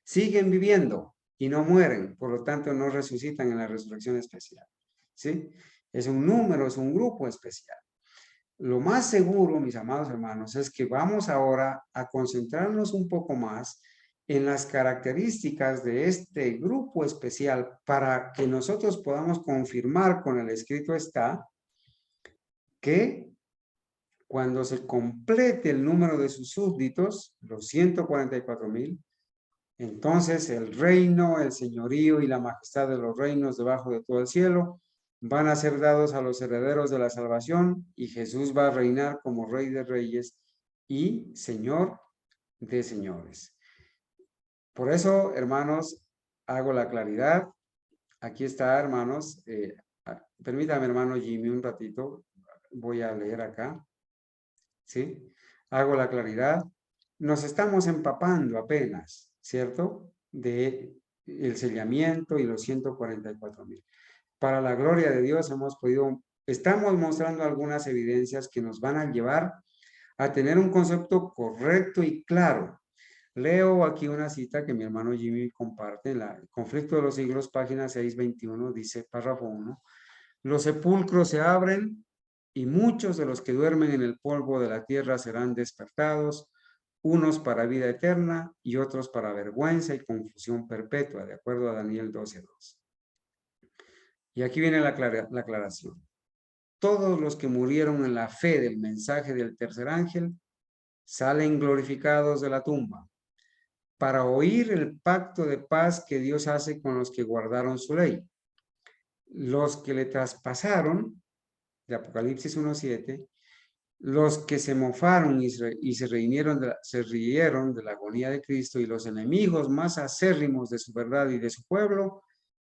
[SPEAKER 1] siguen viviendo y no mueren, por lo tanto no resucitan en la resurrección especial, ¿sí? Es un número, es un grupo especial. lo más seguro, mis amados hermanos, es que vamos ahora a concentrarnos un poco más en las características de este grupo especial para que nosotros podamos confirmar con el escrito está que cuando se complete el número de sus súbditos, los 144,000, entonces el reino, el señorío y la majestad de los reinos debajo de todo el cielo van a ser dados a los herederos de la salvación y Jesús va a reinar como Rey de Reyes y Señor de señores. Por eso, hermanos, hago la claridad. Aquí está, hermanos. Permítame, hermano Jimmy, un ratito. Voy a leer acá. ¿Sí? Hago la claridad. Nos estamos empapando apenas, ¿cierto? De el sellamiento y los 144,000. Para la gloria de Dios estamos mostrando algunas evidencias que nos van a llevar a tener un concepto correcto y claro. Leo aquí una cita que mi hermano Jimmy comparte en el Conflicto de los Siglos, página 621, dice, párrafo 1, los sepulcros se abren y muchos de los que duermen en el polvo de la tierra serán despertados, unos para vida eterna y otros para vergüenza y confusión perpetua, de acuerdo a Daniel 12:2. Y aquí viene la aclaración. Todos los que murieron en la fe del mensaje del tercer ángel salen glorificados de la tumba para oír el pacto de paz que Dios hace con los que guardaron su ley. Los que le traspasaron, de Apocalipsis 1:7, los que se mofaron y se rieron de la agonía de Cristo y los enemigos más acérrimos de su verdad y de su pueblo,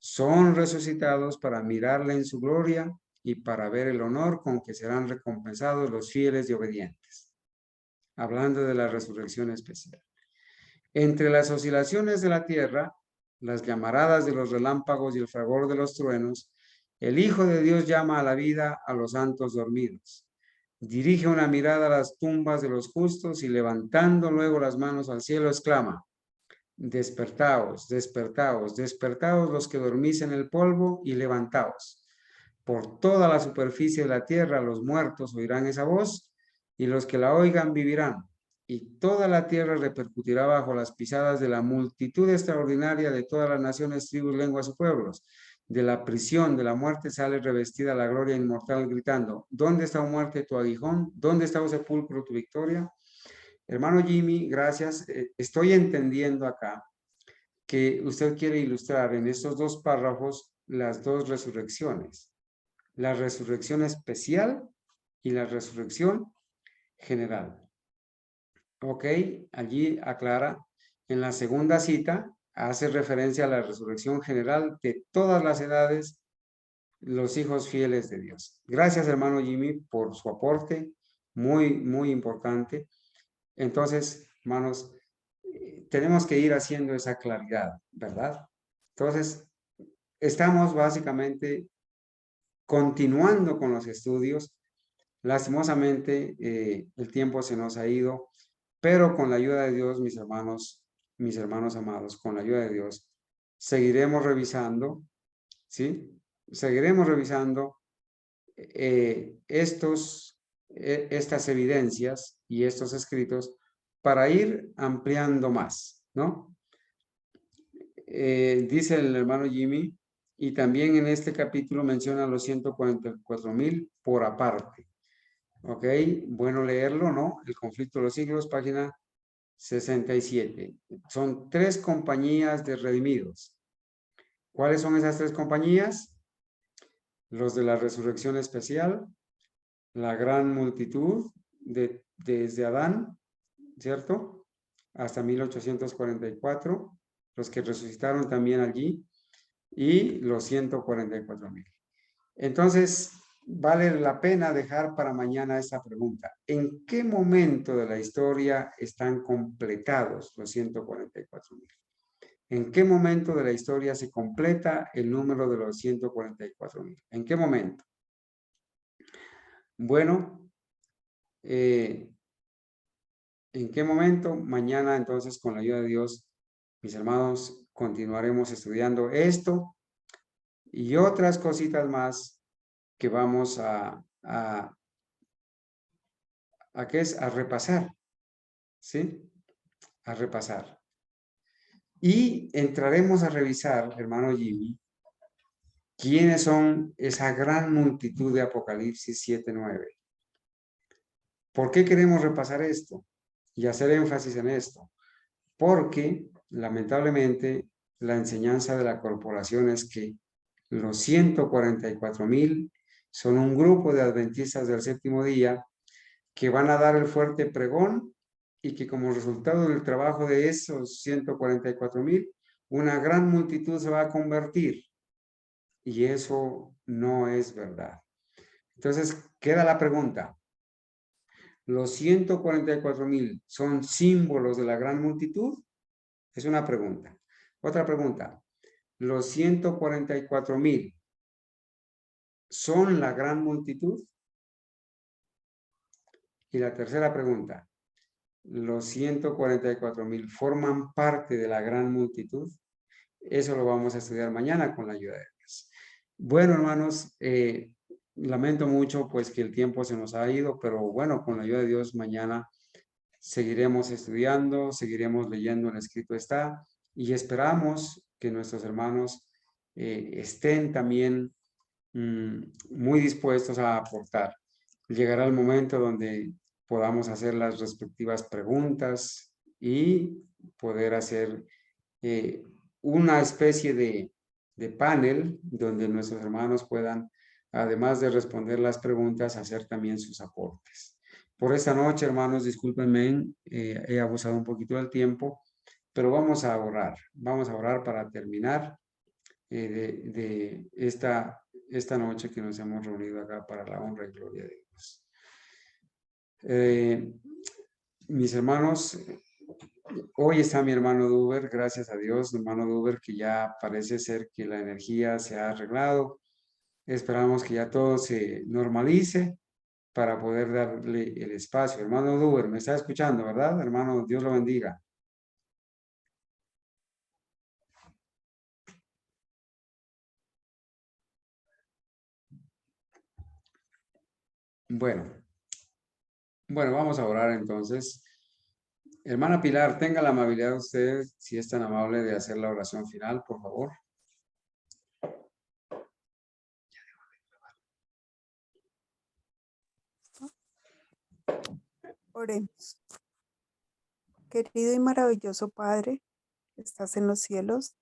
[SPEAKER 1] son resucitados para mirarle en su gloria y para ver el honor con que serán recompensados los fieles y obedientes. Hablando de la resurrección especial. Entre las oscilaciones de la tierra, las llamaradas de los relámpagos y el fragor de los truenos, el Hijo de Dios llama a la vida a los santos dormidos. Dirige una mirada a las tumbas de los justos y levantando luego las manos al cielo exclama, despertaos, despertaos, despertaos los que dormís en el polvo y levantaos. Por toda la superficie de la tierra los muertos oirán esa voz y los que la oigan vivirán. Y toda la tierra repercutirá bajo las pisadas de la multitud extraordinaria de todas las naciones, tribus, lenguas y pueblos. De la prisión, de la muerte, sale revestida la gloria inmortal, gritando, ¿dónde está, muerte, tu aguijón? ¿Dónde está, sepulcro, tu victoria? Hermano Jimmy, gracias. Estoy entendiendo acá que usted quiere ilustrar en estos dos párrafos las dos resurrecciones. La resurrección especial y la resurrección general. Ok, allí aclara, en la segunda cita, hace referencia a la resurrección general de todas las edades, los hijos fieles de Dios. Gracias, hermano Jimmy, por su aporte, muy, muy importante. Entonces, hermanos, tenemos que ir haciendo esa claridad, ¿verdad? Entonces, estamos básicamente continuando con los estudios. Lastimosamente, el tiempo se nos ha ido, pero con la ayuda de Dios, mis hermanos amados, con la ayuda de Dios, seguiremos revisando, ¿sí? Seguiremos revisando estas evidencias y estos escritos para ir ampliando más, ¿no? Dice el hermano Jimmy, y también en este capítulo menciona los 144,000 por aparte. Ok, bueno leerlo, ¿no? El conflicto de los siglos, página 67. Son 3 compañías de redimidos. ¿Cuáles son esas 3 compañías? Los de la resurrección especial, la gran multitud desde Adán, ¿cierto? Hasta 1844, los que resucitaron también allí, y los 144,000. Entonces, vale la pena dejar para mañana esta pregunta. ¿En qué momento de la historia están completados los 144,000? ¿En qué momento de la historia se completa el número de los 144,000? ¿En qué momento? Bueno, ¿en qué momento? Mañana, entonces, con la ayuda de Dios, mis hermanos, continuaremos estudiando esto y otras cositas más que vamos a ¿A qué es? A repasar, ¿sí? A repasar. Y entraremos a revisar, hermano Jimmy, quiénes son esa gran multitud de Apocalipsis 7:9. ¿Por qué queremos repasar esto y hacer énfasis en esto? Porque, lamentablemente, la enseñanza de la corporación es que los 144,000 son un grupo de adventistas del séptimo día que van a dar el fuerte pregón y que como resultado del trabajo de esos 144,000, una gran multitud se va a convertir. Y eso no es verdad. Entonces, queda la pregunta. ¿Los 144,000 son símbolos de la gran multitud? Es una pregunta. Otra pregunta. ¿Los 144,000 son la gran multitud? Y la tercera pregunta. ¿Los 144,000 forman parte de la gran multitud? Eso lo vamos a estudiar mañana con la ayuda de Dios. Bueno, hermanos, lamento mucho pues que el tiempo se nos ha ido, pero bueno, con la ayuda de Dios mañana seguiremos estudiando, seguiremos leyendo el escrito está y esperamos que nuestros hermanos estén también muy dispuestos a aportar. Llegará el momento donde podamos hacer las respectivas preguntas y poder hacer una especie de panel donde nuestros hermanos puedan, además de responder las preguntas, hacer también sus aportes. Por esta noche, hermanos, discúlpenme, he abusado un poquito del tiempo, pero vamos a orar para terminar de esta noche que nos hemos reunido acá para la honra y gloria de Dios. Mis hermanos, hoy está mi hermano Duber, gracias a Dios, hermano Duber, que ya parece ser que la energía se ha arreglado. Esperamos que ya todo se normalice para poder darle el espacio. Hermano Duber, me está escuchando, ¿verdad? Hermano, Dios lo bendiga. Bueno, vamos a orar entonces. Hermana Pilar, tenga la amabilidad de usted, si es tan amable, de hacer la oración final, por favor.
[SPEAKER 4] Oremos. Querido y maravilloso Padre, que estás en los cielos,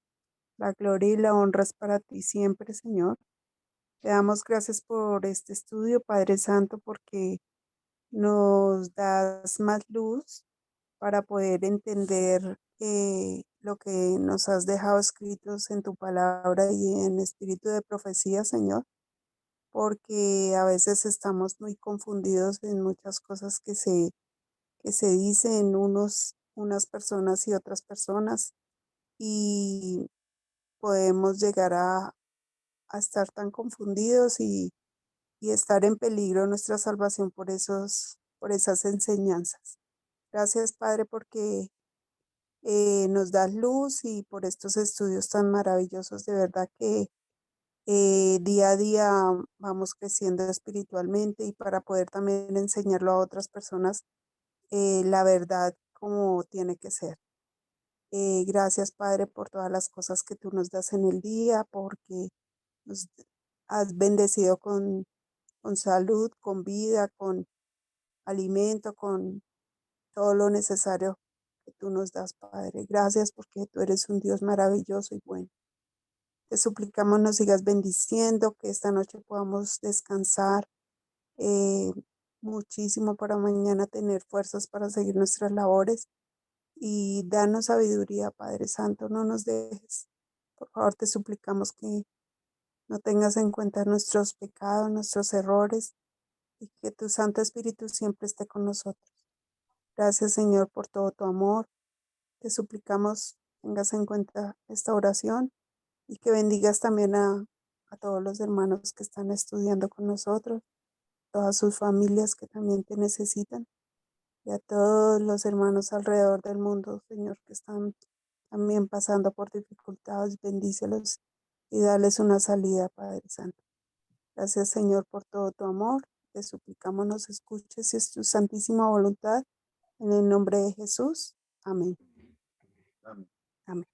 [SPEAKER 4] la gloria y la honra es para ti siempre, Señor. Te damos gracias por este estudio, Padre Santo, porque nos das más luz para poder entender lo que nos has dejado escritos en tu palabra y en espíritu de profecía, Señor, porque a veces estamos muy confundidos en muchas cosas que se dicen unas personas y otras personas, y podemos llegar a estar tan confundidos y estar en peligro nuestra salvación por esas enseñanzas. Gracias, Padre, porque nos das luz y por estos estudios tan maravillosos. De verdad que día a día vamos creciendo espiritualmente, y para poder también enseñarlo a otras personas la verdad como tiene que ser. Gracias, Padre, por todas las cosas que tú nos das en el día, porque nos has bendecido con salud, con vida, con alimento, con todo lo necesario que tú nos das, Padre. Gracias porque tú eres un Dios maravilloso y bueno. Te suplicamos nos sigas bendiciendo, que esta noche podamos descansar eh, muchísimo para mañana tener fuerzas para seguir nuestras labores, y danos sabiduría, Padre Santo, no nos dejes. Por favor, te suplicamos que no tengas en cuenta nuestros pecados, nuestros errores, y que tu Santo Espíritu siempre esté con nosotros. Gracias, Señor, por todo tu amor. Te suplicamos tengas en cuenta esta oración, y que bendigas también a todos los hermanos que están estudiando con nosotros, todas sus familias que también te necesitan, y a todos los hermanos alrededor del mundo, Señor, que están también pasando por dificultades. Bendícelos y dales una salida, Padre Santo. Gracias, Señor, por todo tu amor. te suplicamos nos escuches, es tu santísima voluntad, en el nombre de Jesús. Amén. Amén.